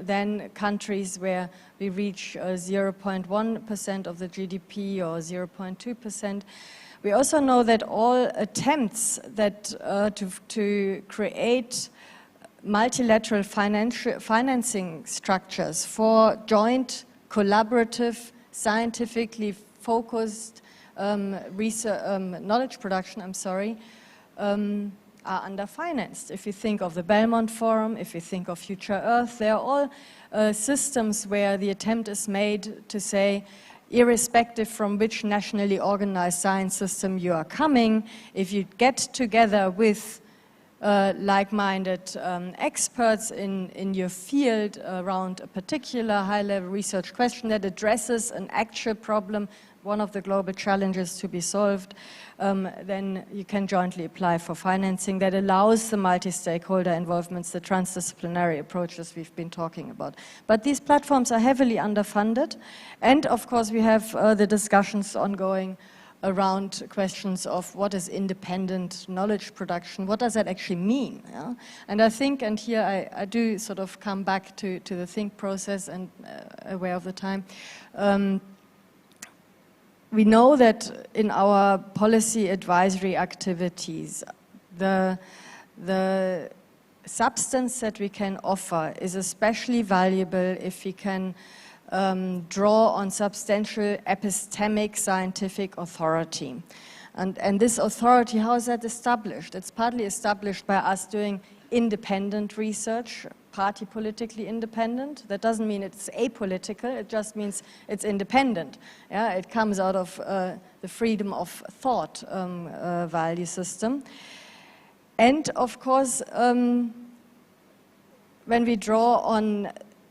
then countries where we reach 0.1% of the GDP or 0.2%. We also know that all attempts that to create multilateral financing structures for joint, collaborative, scientifically focused knowledge production, are underfinanced. If you think of the Belmont Forum, if you think of Future Earth, they are all systems where the attempt is made to say, irrespective from which nationally organized science system you are coming, if you get together with like-minded experts in your field around a particular high-level research question that addresses an actual problem, one of the global challenges to be solved, then you can jointly apply for financing that allows the multi-stakeholder involvements, the transdisciplinary approaches we've been talking about. But these platforms are heavily underfunded, and of course we have the discussions ongoing around questions of what is independent knowledge production, what does that actually mean? Yeah? And I think, and here I do sort of come back to the think process and aware of the time, we know that in our policy advisory activities, the substance that we can offer is especially valuable if we can draw on substantial epistemic scientific authority. And this authority, how is that established? It's partly established by us doing independent research, party politically independent. That doesn't mean it's apolitical, it just means it's independent. Yeah? It comes out of the freedom of thought value system. And of course, when we draw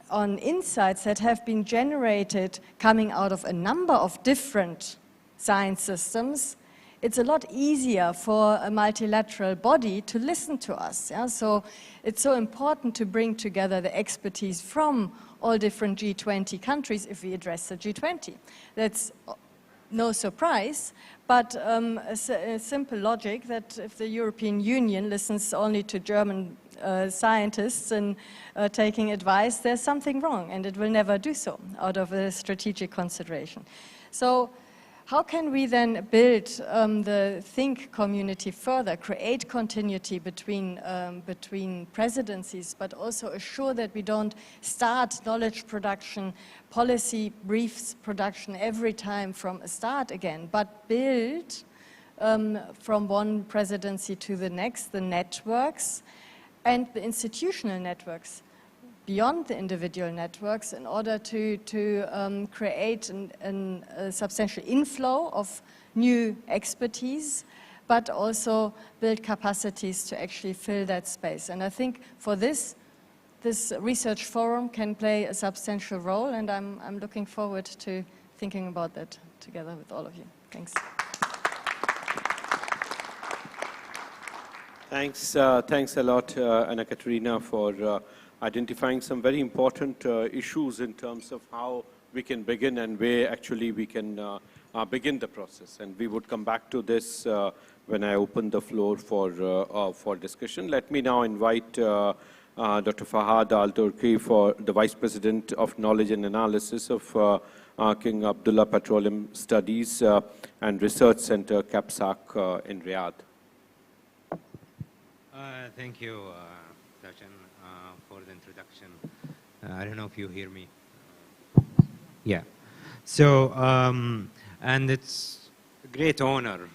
on insights that have been generated coming out of a number of different science systems, it's a lot easier for a multilateral body to listen to us. Yeah? So it's so important to bring together the expertise from all different G20 countries if we address the G20. That's no surprise, but a simple logic that if the European Union listens only to German scientists and taking advice, there's something wrong, and it will never do so out of a strategic consideration. So how can we then build the think community further, create continuity between presidencies, but also assure that we don't start knowledge production, policy briefs production every time from a start again, but build from one presidency to the next the networks and the institutional networks beyond the individual networks in order to create a substantial inflow of new expertise, but also build capacities to actually fill that space. And I think for this research forum can play a substantial role, and I'm looking forward to thinking about that together with all of you. Thanks. Thanks a lot, Anna-Katarina, for identifying some very important issues in terms of how we can begin and where actually we can begin the process. And we would come back to this when I open the floor for discussion. Let me now invite Dr. Fahad Al-Turki, for the Vice President of Knowledge and Analysis of King Abdullah Petroleum Studies and Research Center, CAPSAC in Riyadh. Thank you, Sachin, for the introduction. I don't know if you hear me. Yeah. So, and it's a great honor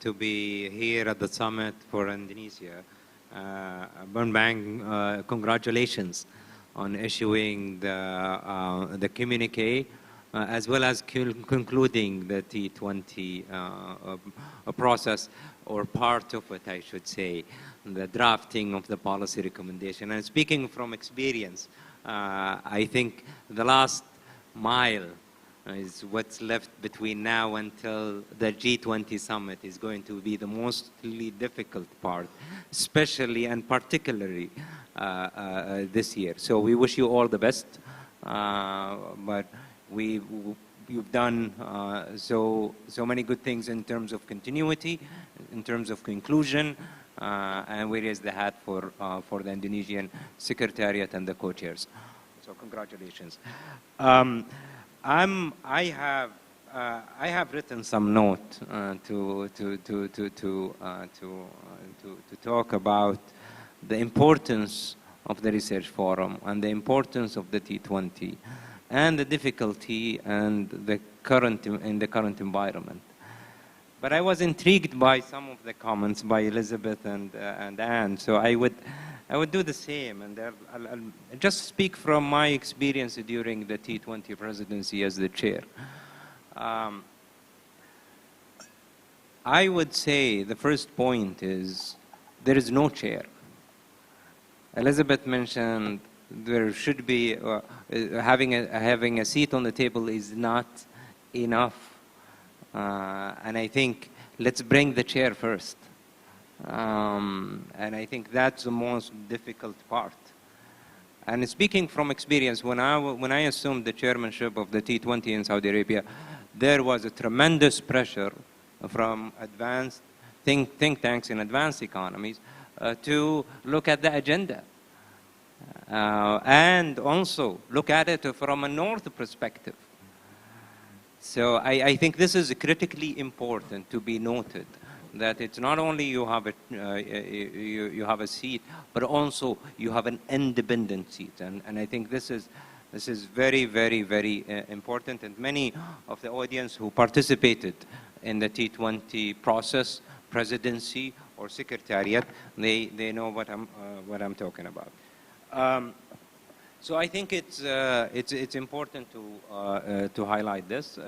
to be here at the summit for Indonesia. Bang, congratulations on issuing the communique, as well as concluding the T20 process, or part of it, I should say, the drafting of the policy recommendation. And speaking from experience, I think the last mile is what's left between now until the G20 summit is going to be the mostly difficult part, especially and particularly this year. So we wish you all the best, but you've done so many good things in terms of continuity, in terms of conclusion, and we raise the hat for the Indonesian Secretariat and the co-chairs. So congratulations. I have written some note to talk about the importance of the research forum and the importance of the T20 and the difficulty and the current environment. But I was intrigued by some of the comments by Elizabeth and Anne, so I would do the same, and I'll just speak from my experience during the T20 presidency as the chair. I would say the first point is there is no chair. Elizabeth mentioned there should be, having a seat on the table is not enough. And I think let's bring the chair first. And I think that's the most difficult part. And speaking from experience, when I assumed the chairmanship of the T20 in Saudi Arabia, there was a tremendous pressure from advanced think tanks in advanced economies to look at the agenda. And also look at it from a North perspective. So I think this is critically important to be noted, that it's not only you have a seat, but also you have an independent seat. And I think this is very, very, very important. And many of the audience who participated in the T20 process, presidency, or secretariat, they know what I'm talking about. So I think it's important to highlight this.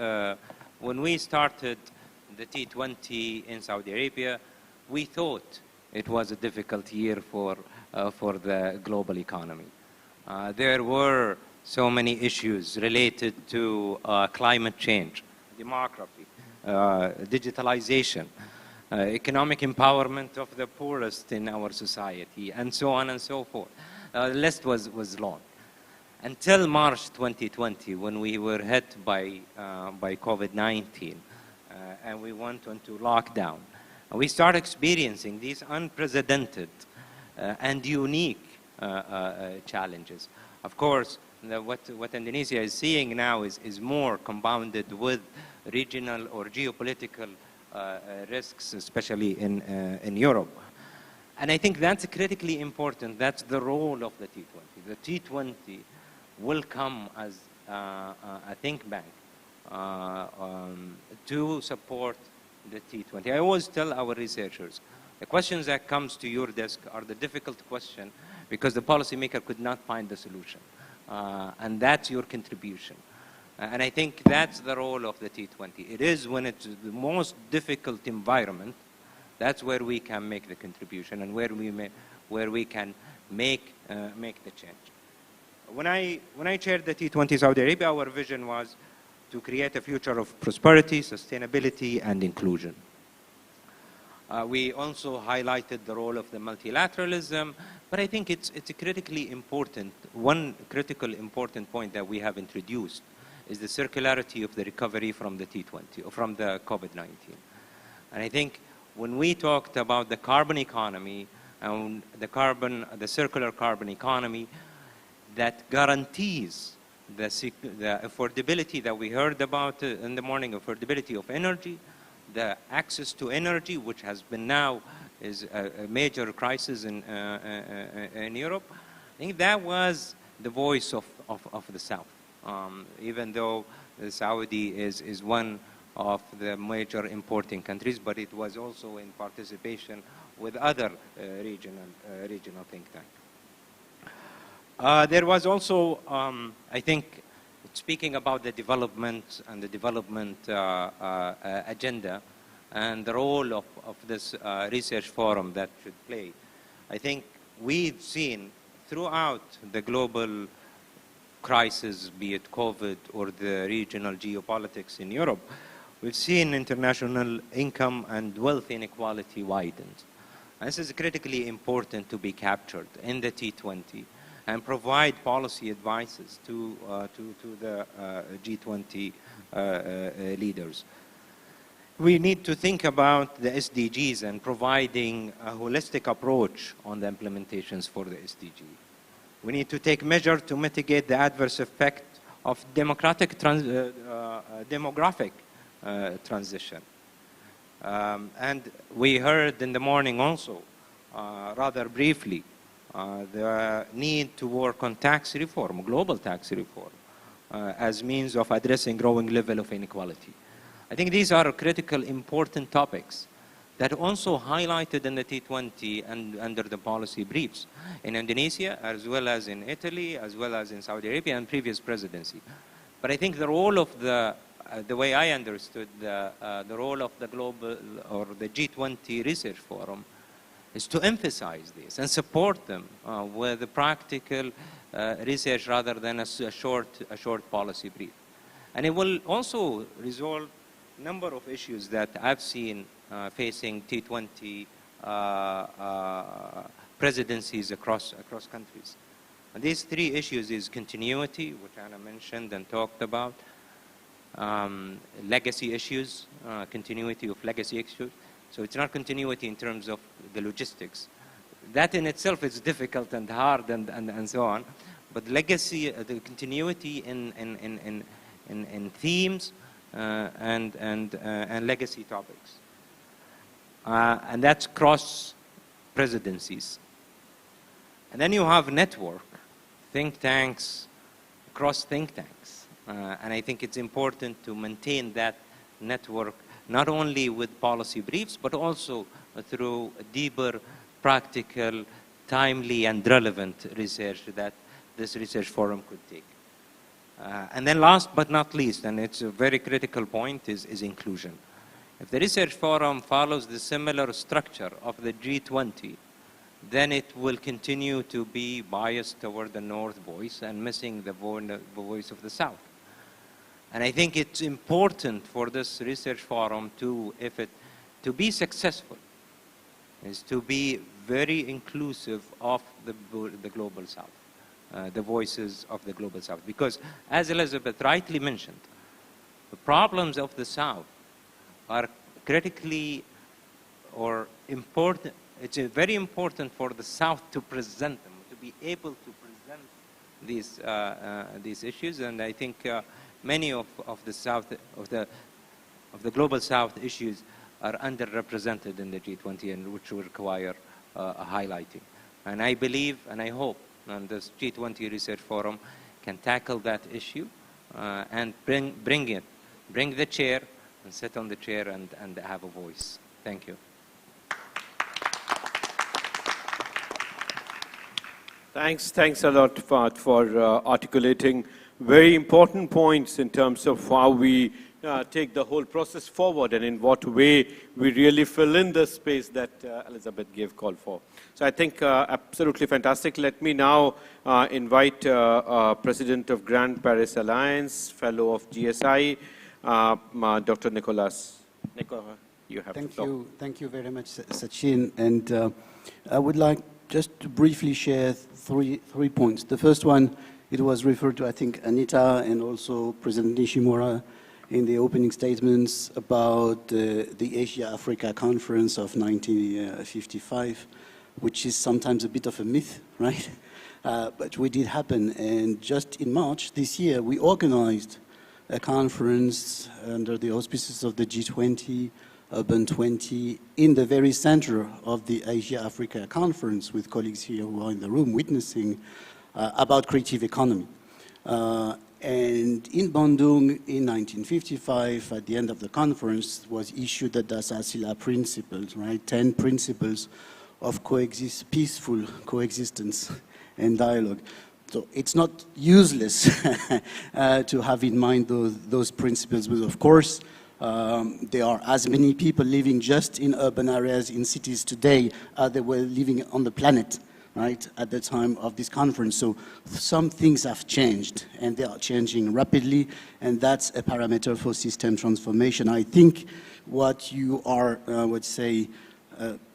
When we started the T20 in Saudi Arabia, we thought it was a difficult year for the global economy. There were so many issues related to climate change, demography, digitalization, economic empowerment of the poorest in our society, and so on and so forth. The list was long. Until March 2020, when we were hit by COVID-19, and we went into lockdown, we started experiencing these unprecedented and unique challenges. Of course, what Indonesia is seeing now is more compounded with regional or geopolitical risks, especially in Europe. And I think that's critically important. That's the role of the T20. The T20 will come as a think bank to support the T20. I always tell our researchers, the questions that comes to your desk are the difficult question because the policymaker could not find the solution. And that's your contribution. And I think that's the role of the T20. It is when it's the most difficult environment, that's where we can make the contribution and where we can make the change. When I chaired the T20 Saudi Arabia, our vision was to create a future of prosperity, sustainability, and inclusion. We also highlighted the role of the multilateralism, but I think it's critically important. One critical important point that we have introduced is the circularity of the recovery from the T20, or from the COVID-19. And I think when we talked about the carbon economy and the circular carbon economy, that guarantees the affordability that we heard about in the morning, affordability of energy, the access to energy, which has been now is a major crisis in Europe. I think that was the voice of the South. Even though the Saudi is one of the major importing countries, but it was also in participation with other regional think tanks. There was also, I think, speaking about the development and the development agenda and the role of this research forum that should play. I think we've seen throughout the global crisis, be it COVID or the regional geopolitics in Europe, we've seen international income and wealth inequality widens. And this is critically important to be captured in the T20 and provide policy advices to the G20 leaders. We need to think about the SDGs and providing a holistic approach on the implementations for the SDG. We need to take measures to mitigate the adverse effect of demographic transition. And we heard in the morning also, rather briefly, the need to work on tax reform, global tax reform, as means of addressing growing level of inequality. I think these are critical, important topics that also highlighted in the T20 and under the policy briefs in Indonesia, as well as in Italy, as well as in Saudi Arabia and previous presidency. But I think the role of the way I understood the role of the global or the G20 Research Forum is to emphasize this and support them with the practical research rather than a short policy brief. And it will also resolve a number of issues that I've seen facing T20 presidencies across countries. And these three issues is continuity, which Anna mentioned and talked about, legacy issues, continuity of legacy issues. So it's not continuity in terms of the logistics. That in itself is difficult and hard and so on. But legacy, the continuity in themes and legacy topics. And that's cross presidencies. And then you have network, think tanks, cross think tanks. And I think it's important to maintain that network, not only with policy briefs, but also through deeper, practical, timely, and relevant research that this research forum could take. And then last but not least, and it's a very critical point, is inclusion. If the research forum follows the similar structure of the G20, then it will continue to be biased toward the North voice and missing the voice of the South. And I think it's important for this research forum to be successful, is to be very inclusive of the Global South, the voices of the Global South. Because as Elizabeth rightly mentioned, the problems of the South are critically or important. It's very important for the South to present them, to be able to present these issues. And I think many of the South, of the Global South issues are underrepresented in the G20, and which will require a highlighting. And I believe and I hope this G20 Research Forum can tackle that issue and bring the chair and sit on the chair and have a voice. Thank you. Thanks a lot, Fahd, for articulating very important points in terms of how we take the whole process forward and in what way we really fill in the space that Elizabeth gave call for. So I think absolutely fantastic. Let me now invite President of Grand Paris Alliance, Fellow of GSI, Dr. Nicolas. Nicolas, you have the floor. Thank you very much, Sachin. And I would like just to briefly share three points. The first one, it was referred to, I think, Anita and also President Nishimura in the opening statements about the Asia-Africa Conference of 1955, which is sometimes a bit of a myth, right? But we did happen. And just in March this year, we organized a conference under the auspices of the G20, Urban 20, in the very center of the Asia-Africa Conference, with colleagues here who are in the room witnessing, about creative economy. And in Bandung in 1955, at the end of the conference, was issued the Dasasila principles, right? 10 principles of peaceful coexistence and dialogue. So it's not useless to have in mind those principles, but of course, there are as many people living just in urban areas in cities today as there were living on the planet, right, at the time of this conference. So some things have changed, and they are changing rapidly, and that's a parameter for system transformation. I think what you are,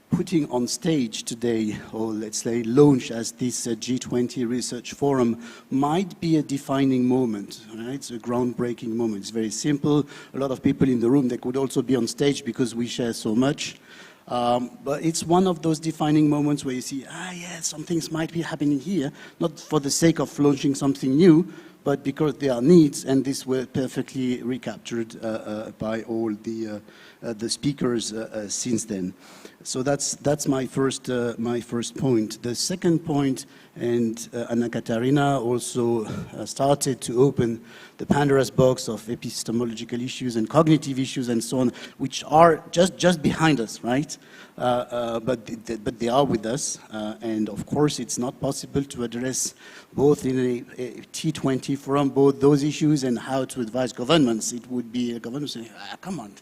putting on stage today, or let's say launch as this G20 Research Forum, might be a defining moment, right? It's a groundbreaking moment. It's very simple. A lot of people in the room, they could also be on stage because we share so much. But it's one of those defining moments where you see, yeah, some things might be happening here, not for the sake of launching something new, but because there are needs, and this were perfectly recaptured by all the speakers since then. So that's my first point. The second point, and Anna Katarina also started to open the Pandora's box of epistemological issues and cognitive issues and so on, which are just behind us, right? But they are with us, and of course it's not possible to address both in a T20 G20 Forum both those issues and how to advise governments. It would be a government saying, come on,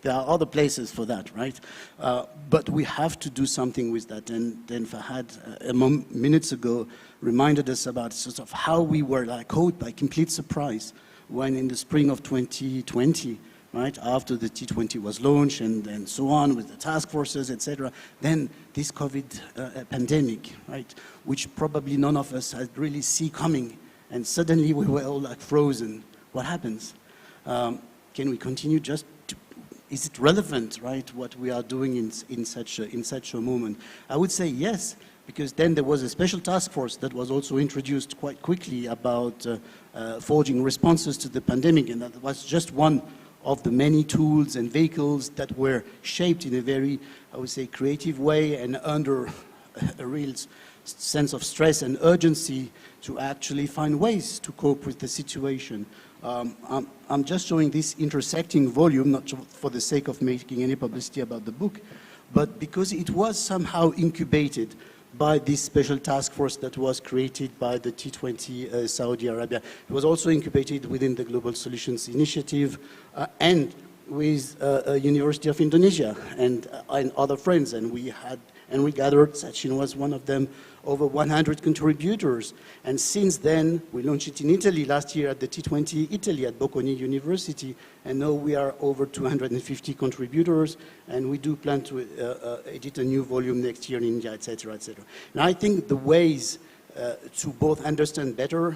there are other places for that, right? But we have to do something with that. And then Fahad, minutes ago, reminded us about sort of how we were like caught by complete surprise when in the spring of 2020, right, after the T20 was launched and so on with the task forces, etc., then this COVID pandemic, right, which probably none of us had really seen coming, and suddenly we were all like frozen. What happens? Can we continue just to, is it relevant, right, what we are doing in such a moment? I would say yes, because then there was a special task force that was also introduced quite quickly about forging responses to the pandemic, and that was just one of the many tools and vehicles that were shaped in a very, I would say, creative way and under a real sense of stress and urgency to actually find ways to cope with the situation. I'm just showing this intersecting volume, not for the sake of making any publicity about the book, but because it was somehow incubated by this special task force that was created by the T20 Saudi Arabia. It was also incubated within the Global Solutions Initiative and with University of Indonesia and other friends. And we gathered, Sachin was one of them, over 100 contributors. And since then, we launched it in Italy last year at the T20 Italy at Bocconi University. And now we are over 250 contributors. And we do plan to edit a new volume next year in India, et cetera, et cetera. And I think the ways to both understand better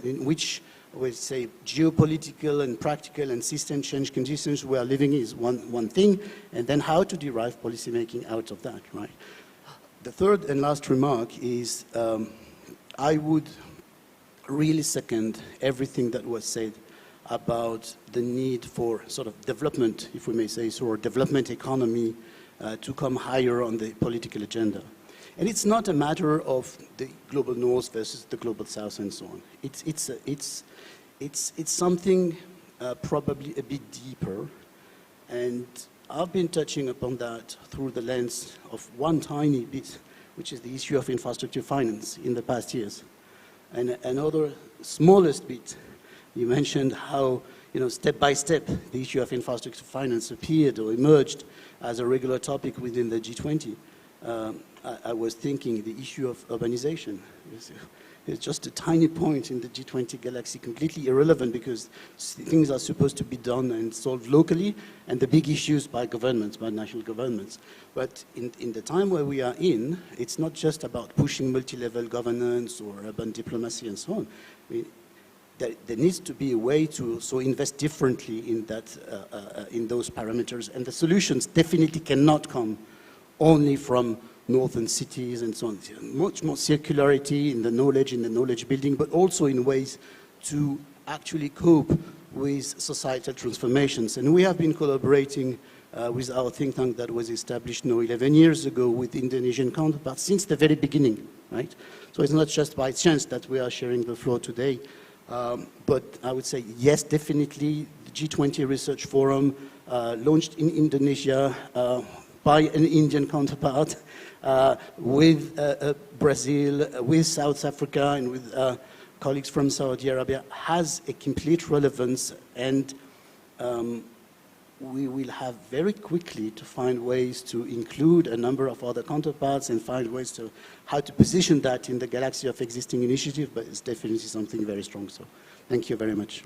in which, we say, geopolitical and practical and system change conditions we are living is one thing, and then how to derive policymaking out of that, right? The third and last remark is I would really second everything that was said about the need for sort of development, if we may say so, or development economy to come higher on the political agenda. And it's not a matter of the global north versus the global south and so on. It's something probably a bit deeper, and I've been touching upon that through the lens of one tiny bit, which is the issue of infrastructure finance in the past years. And another smallest bit, you mentioned how, step by step, the issue of infrastructure finance appeared or emerged as a regular topic within the G20. I was thinking the issue of urbanization. It's just a tiny point in the G20 galaxy, completely irrelevant because things are supposed to be done and solved locally, and the big issues by governments, by national governments. But in the time where we are in, it's not just about pushing multi-level governance or urban diplomacy and so on. I mean, there needs to be a way to so invest differently in that, in those parameters, and the solutions definitely cannot come only from northern cities and so on. Much more circularity in the knowledge building, but also in ways to actually cope with societal transformations. And we have been collaborating with our think tank that was established now 11 years ago with Indonesian counterparts since the very beginning, right? So it's not just by chance that we are sharing the floor today, but I would say yes, definitely the G20 Research Forum launched in Indonesia by an Indian counterpart, with Brazil, with South Africa, and with colleagues from Saudi Arabia, has a complete relevance, and we will have very quickly to find ways to include a number of other counterparts and find ways to how to position that in the galaxy of existing initiatives, but it's definitely something very strong. So thank you very much.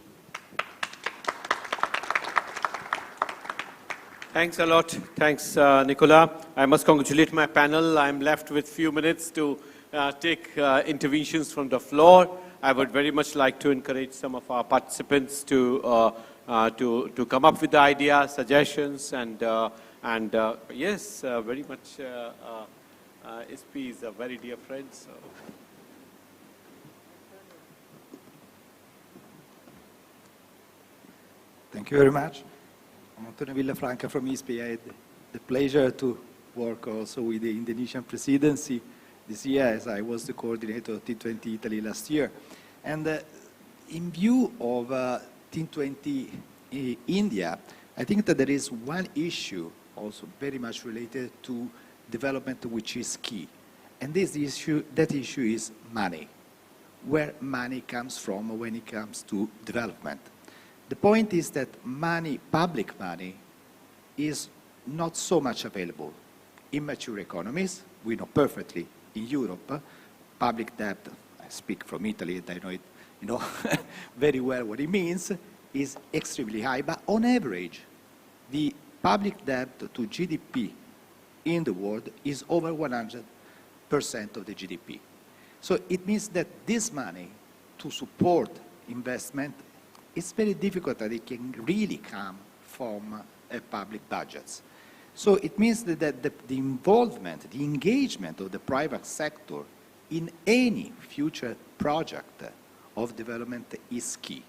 Thanks a lot. Thanks, Nicola. I must congratulate my panel. I'm left with few minutes to take interventions from the floor. I would very much like to encourage some of our participants to come up with the ideas, suggestions, and yes, very much. SP is a very dear friend. So. Thank you very much. I'm Antonio Villafranca from ISPI. I had the pleasure to work also with the Indonesian presidency this year, as I was the coordinator of T20 Italy last year. And in view of T20 India, I think that there is one issue also very much related to development which is key. And that issue is money. where money comes from when it comes to development. The point is that money, public money, is not so much available in mature economies. We know perfectly in Europe, public debt, I speak from Italy and I know it, very well what it means, is extremely high, but on average, the public debt to GDP in the world is over 100% of the GDP. So it means that this money to support investment, it's very difficult that it can really come from public budgets. So it means that the involvement, the engagement of the private sector in any future project of development is key.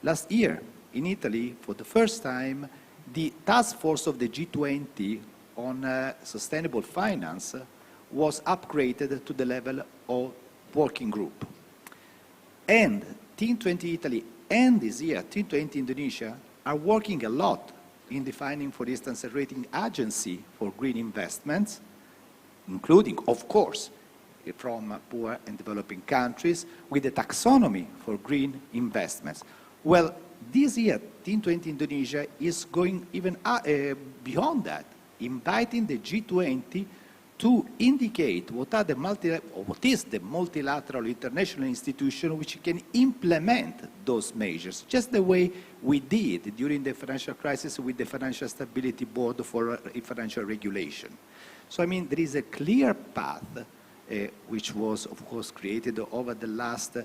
Last year, in Italy, for the first time, the task force of the G20 on sustainable finance was upgraded to the level of working group. And Team 20 Italy and this year, Team 20 Indonesia are working a lot in defining, for instance, a rating agency for green investments, including, of course, from poor and developing countries, with a taxonomy for green investments. Well, this year, Team 20 Indonesia is going even beyond that, inviting the G20 to indicate what is the multilateral international institution which can implement those measures, just the way we did during the financial crisis with the Financial Stability Board for financial regulation. So, I mean, there is a clear path which was, of course, created over the last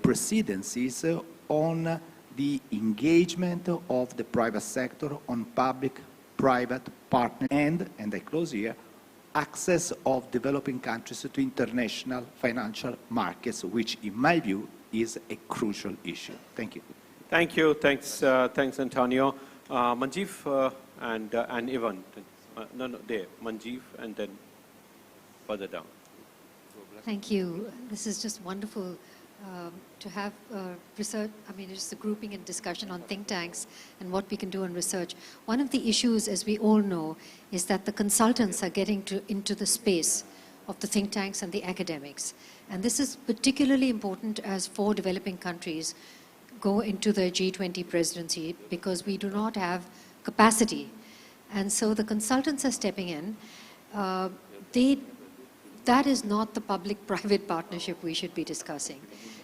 presidencies on the engagement of the private sector on public-private partner and I close here, access of developing countries to international financial markets, which, in my view, is a crucial issue. Thank you. Thank you. Thanks, Antonio. Manjeev and Ivan. There. Manjeev and then further down. Thank you. This is just wonderful to have research, just the grouping and discussion on think tanks and what we can do on research. One of the issues, as we all know, is that the consultants are getting into the space of the think tanks and the academics. And this is particularly important as 4 developing countries go into the G20 presidency because we do not have capacity. And so the consultants are stepping in. That is not the public-private partnership we should be discussing.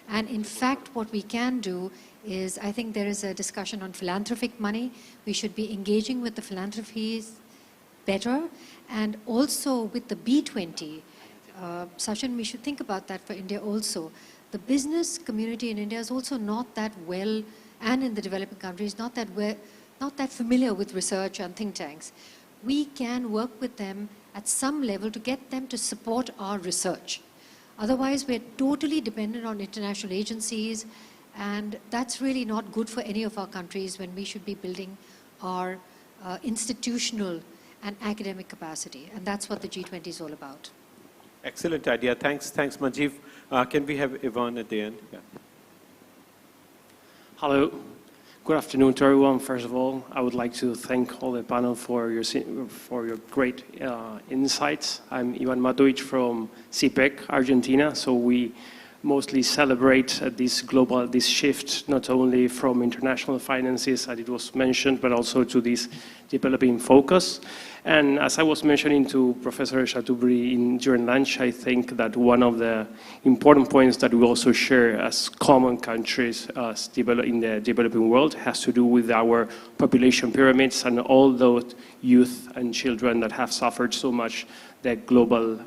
And in fact, what we can do is, I think there is a discussion on philanthropic money. We should be engaging with the philanthropies better, and also with the B20. Sachin, we should think about that for India also. The business community in India is also not that well, and in the developing countries, not that familiar with research and think tanks. We can work with them at some level to get them to support our research. Otherwise, we're totally dependent on international agencies, and that's really not good for any of our countries when we should be building our institutional and academic capacity. And that's what the G20 is all about. Excellent idea. Thanks, Manjeev. Can we have Ivan at the end? Yeah. Hello. Good afternoon to everyone. First of all, I would like to thank all the panel for your great insights. I'm Ivan Matovic from CPEC, Argentina. So we mostly celebrate this shift, not only from international finances, as it was mentioned, but also to this developing focus. And as I was mentioning to Professor Chaudhry during lunch, I think that one of the important points that we also share as common countries in the developing world has to do with our population pyramids and all those youth and children that have suffered so much the global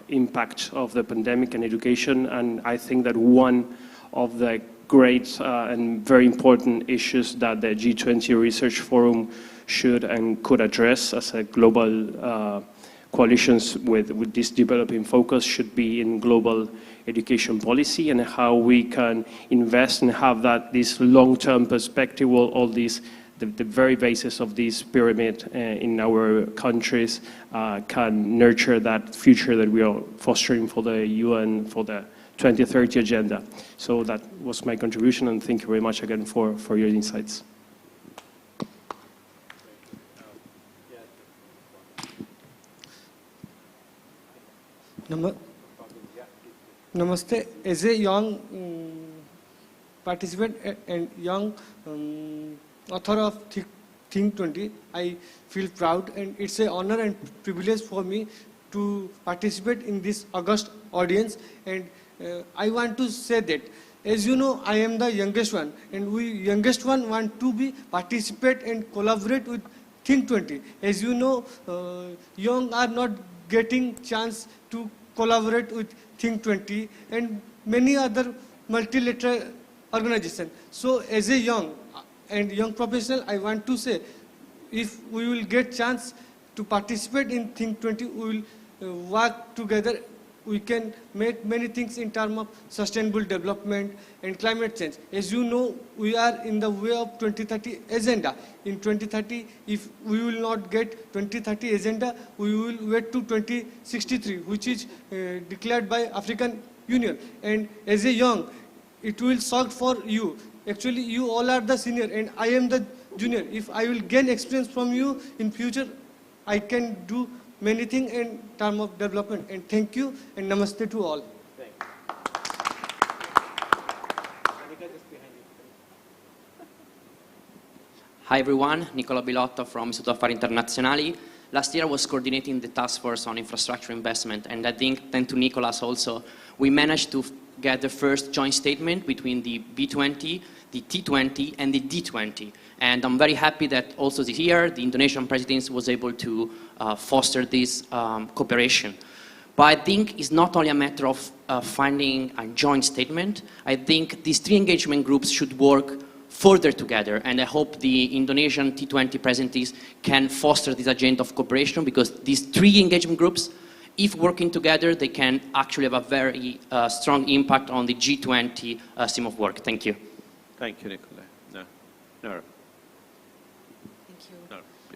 impact of the pandemic and education. And I think that one of the great and very important issues that the G20 Research Forum should and could address as a global coalitions with this developing focus should be in global education policy and how we can invest and have this long-term perspective, all these the very basis of this pyramid in our countries can nurture that future that we are fostering for the UN for the 2030 agenda. So that was my contribution, and thank you very much again for your insights. Namaste. As a young participant and young author of Think 20, I feel proud, and it's an honor and privilege for me to participate in this august audience. And I want to say that, as you know, I am the youngest one, and we youngest one want to be participate and collaborate with Think 20. As you know, young are not getting chance to collaborate with Think 20 and many other multilateral organizations. So as a young professional, I want to say, if we will get chance to participate in Think 20, we will work together. We can make many things in terms of sustainable development and climate change. As you know, we are in the way of 2030 agenda. In 2030, if we will not get 2030 agenda, we will wait to 2063, which is declared by African Union. And as a young, it will solve for you. Actually, you all are the senior and I am the junior. If I will gain experience from you in future, I can do many things in terms of development. And thank you and namaste to all. Hi everyone, Nicola Bilotto from Istituto Affari Internazionali. Last year I was coordinating the task force on infrastructure investment, and I think, thanks to Nicolas also, we managed to get the first joint statement between the B20, the T20 and the D20. And I'm very happy that also this year the Indonesian presidency was able to foster this cooperation. But I think it's not only a matter of finding a joint statement. I think these three engagement groups should work further together, and I hope the Indonesian T20 presidencies can foster this agenda of cooperation, because these three engagement groups, if working together, they can actually have a very strong impact on the G20 scheme of work. Thank you. Thank you, Nicola. No.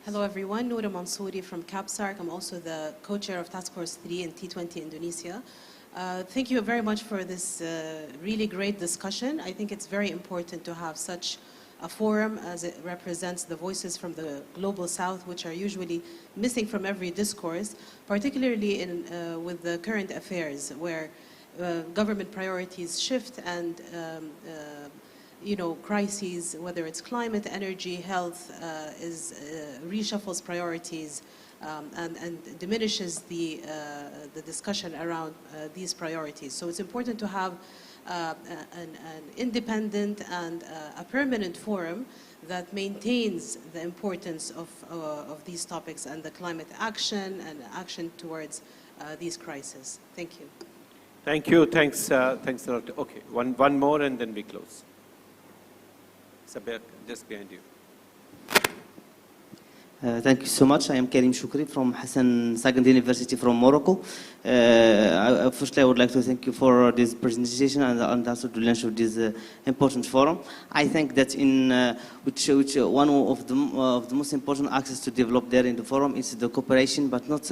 Hello everyone, Noura Mansouri from CAPSARC. I'm also the co-chair of Task Force 3 in T20 Indonesia. Thank you very much for this really great discussion. I think it's very important to have such a forum, as it represents the voices from the global south, which are usually missing from every discourse, particularly with the current affairs, where government priorities shift and crises, whether it's climate, energy, health, reshuffles priorities and diminishes the discussion around these priorities. So it's important to have an independent and a permanent forum that maintains the importance of these topics and the climate action and action towards these crises. Thank you. Thank you. Thanks a lot. Okay, one more and then we close. Sabir, just behind you. Thank you so much. I am Karim Shukri from Hassan II University from Morocco. Firstly, I would like to thank you for this presentation and also to launch of this important forum. I think that which one of the most important axes to develop there in the forum is the cooperation, but not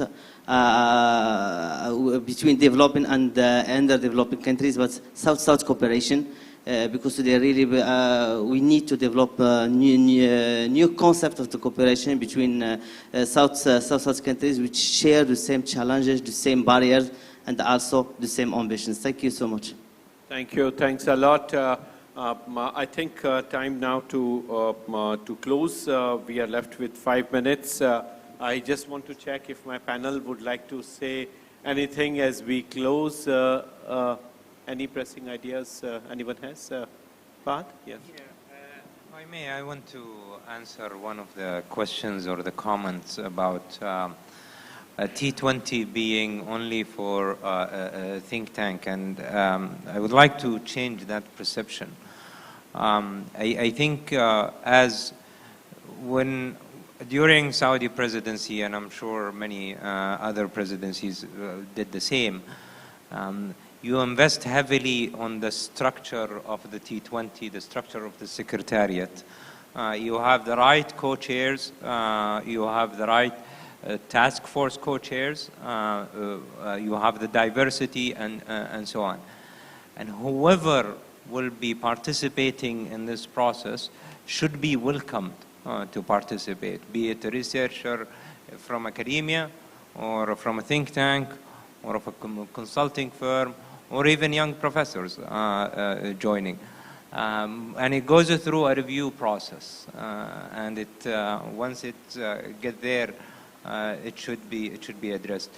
between developing and underdeveloping countries, but South-South cooperation. Because they really, we need to develop a new concept of the cooperation between South countries which share the same challenges, the same barriers, and also the same ambitions. Thank you so much. Thank you. Thanks a lot. I think time now to close. We are left with 5 minutes. I just want to check if my panel would like to say anything as we close. Any pressing ideas anyone has? Fahad? Yes. If I may, I want to answer one of the questions or the comments about T20 being only for a think tank, and I would like to change that perception. I think during Saudi presidency, and I'm sure many other presidencies did the same, you invest heavily on the structure of the T20, the structure of the secretariat. You have the right co-chairs, you have the right task force co-chairs, you have the diversity and so on. And whoever will be participating in this process should be welcomed to participate, be it a researcher from academia or from a think tank or of a consulting firm or even young professors joining. And it goes through a review process, and once it gets there, it should be addressed.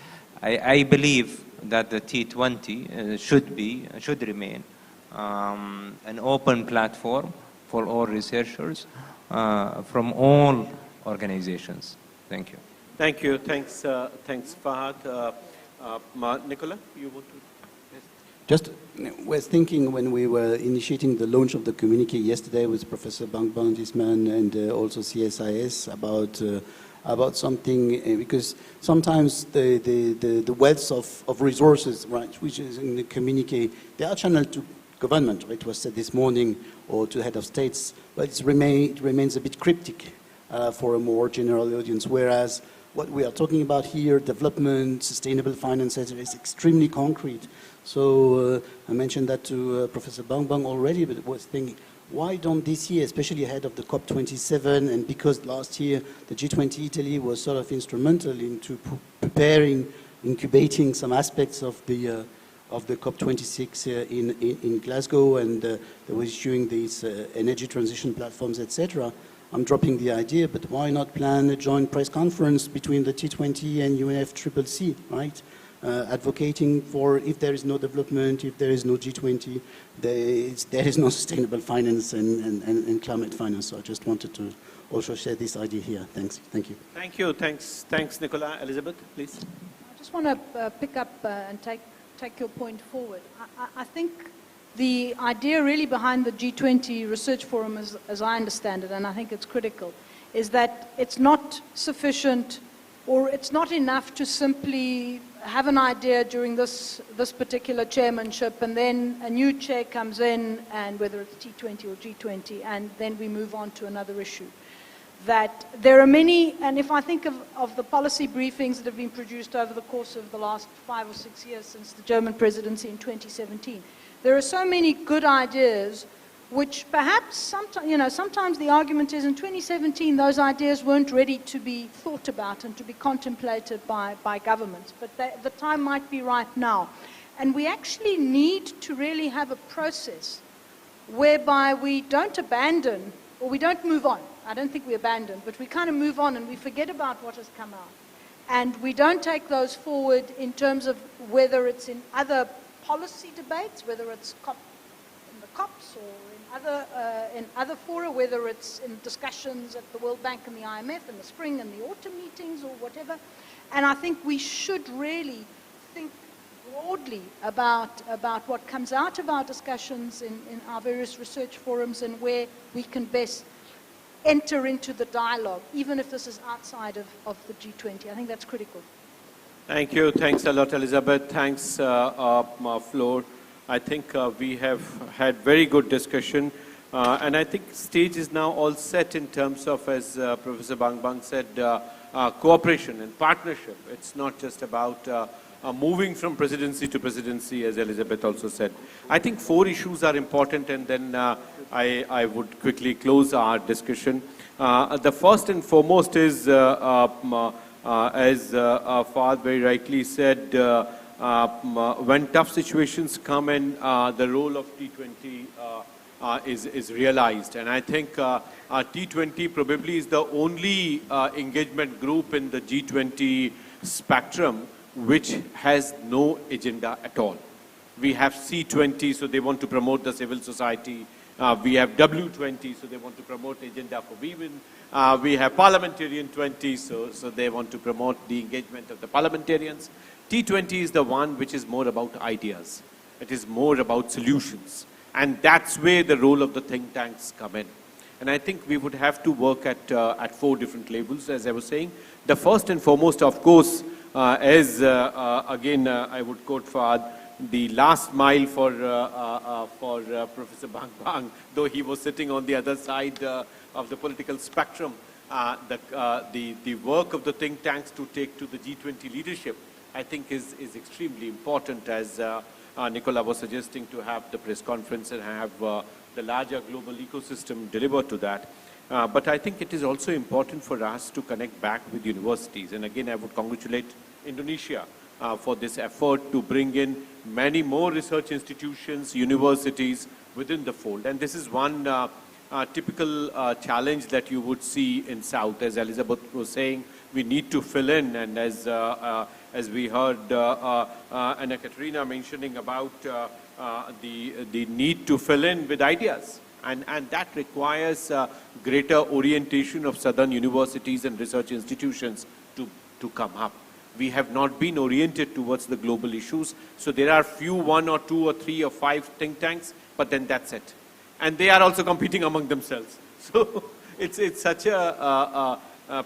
I believe that the T20 should remain an open platform for all researchers from all organizations. Thank you. Thank you. Thanks, Fahad. Nicola, you want to? Yes. Just was thinking when we were initiating the launch of the communique yesterday with Professor Bang Disman and also CSIS about something, because sometimes the wealth of resources, right, which is in the communique, they are channeled to government, right? It was said this morning, or to head of states, but it remains a bit cryptic for a more general audience, whereas what we are talking about here, development, sustainable finance, is extremely concrete. So I mentioned that to Professor Bang already, but was thinking, why don't this year, especially ahead of the COP27, and because last year the G20 Italy was sort of instrumental into preparing, incubating some aspects of the COP26 in Glasgow, and they were issuing these energy transition platforms, etc. I'm dropping the idea, but why not plan a joint press conference between the T20 and UNFCCC, right? Advocating for, if there is no development, if there is no G20, there is no sustainable finance and climate finance. So I just wanted to also share this idea here. Thanks. Thank you. Thank you. Thanks, Nicola. Elizabeth, please. I just want to pick up and take your point forward. I think the idea really behind the G20 Research Forum, as I understand it, and I think it's critical, is that it's not sufficient, or it's not enough to simply have an idea during this particular chairmanship, and then a new chair comes in, and whether it's T20 or G20, and then we move on to another issue. That there are many, and if I think of the policy briefings that have been produced over the course of the last 5 or 6 years since the German presidency in 2017, there are so many good ideas which perhaps sometimes the argument is in 2017 those ideas weren't ready to be thought about and to be contemplated by governments, but the time might be right now. And we actually need to really have a process whereby we don't abandon, or we don't move on. I don't think we abandon, but we kind of move on and we forget about what has come out. And we don't take those forward in terms of whether it's in other policy debates, whether it's in the COPs or in other fora, whether it's in discussions at the World Bank and the IMF in the spring and the autumn meetings or whatever. And I think we should really think broadly about what comes out of our discussions in our various research forums and where we can best enter into the dialogue, even if this is outside of the G20. I think that's critical. Thank you. Thanks a lot, Elizabeth. Thanks, Floor. I think we have had very good discussion. And I think stage is now all set in terms of, as Professor Bang said, cooperation and partnership. It's not just about moving from presidency to presidency, as Elizabeth also said. I think 4 issues are important, and then I would quickly close our discussion. The first and foremost is, as Fahad very rightly said, when tough situations come in, the role of T20 is realized. And I think T20 probably is the only engagement group in the G20 spectrum which has no agenda at all. We have C20, so they want to promote the civil society. We have W20, so they want to promote agenda for women. We have Parliamentarian 20, so they want to promote the engagement of the parliamentarians. T20 is the one which is more about ideas. It is more about solutions. And that's where the role of the think tanks come in. And I think we would have to work at 4 different levels, as I was saying. The first and foremost, of course, again, I would quote Fahad, the last mile for Professor Bang, though he was sitting on the other side of the political spectrum, the work of the think tanks to take to the G20 leadership, I think is extremely important, as Nicola was suggesting, to have the press conference and have the larger global ecosystem deliver to that. But I think it is also important for us to connect back with universities. And again, I would congratulate Indonesia for this effort to bring in many more research institutions, universities within the fold. And this is one typical challenge that you would see in South. As Elizabeth was saying, we need to fill in, and as we heard Anna Katerina mentioning about the need to fill in with ideas. And that requires greater orientation of Southern universities and research institutions to come up. We have not been oriented towards the global issues. So there are few, 1 or 2 or 3 or 5 think tanks, but then that's it. And they are also competing among themselves. So it's such a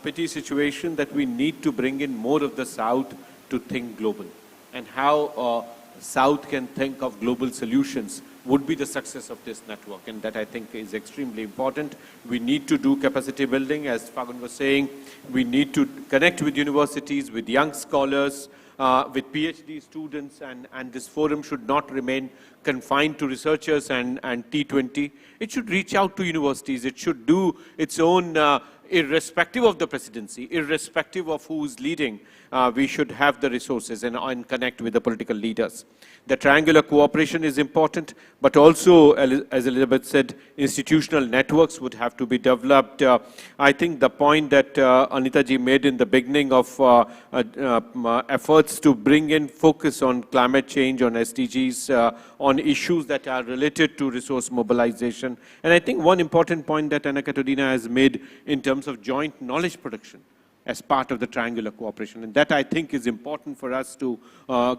pity situation that we need to bring in more of the South to think global. And how South can think of global solutions would be the success of this network, and that I think is extremely important. We need to do capacity building, as Fagun was saying. We need to connect with universities, with young scholars, with PhD students, and this forum should not remain confined to researchers and T20. It should reach out to universities. It should do its own, irrespective of the presidency, irrespective of who is leading. We should have the resources and connect with the political leaders. The triangular cooperation is important, but also, as Elizabeth said, institutional networks would have to be developed. I think the point that Anita ji made in the beginning of efforts to bring in focus on climate change, on SDGs, on issues that are related to resource mobilization. And I think one important point that Anna Katerina has made in terms of joint knowledge production as part of the triangular cooperation. And that I think is important for us to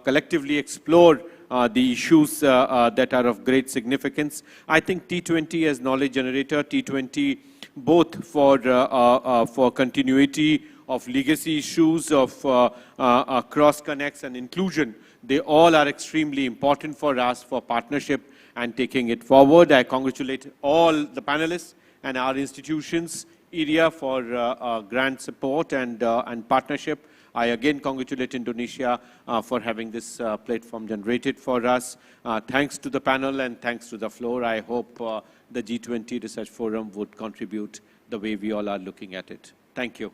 collectively explore the issues that are of great significance. I think T20 as knowledge generator, T20 both for continuity of legacy issues, of cross connects and inclusion, they all are extremely important for us for partnership and taking it forward. I congratulate all the panelists and our institutions area for grant support and partnership. I again congratulate Indonesia for having this platform generated for us. Thanks to the panel and thanks to the floor. I hope the G20 Research Forum would contribute the way we all are looking at it. Thank you.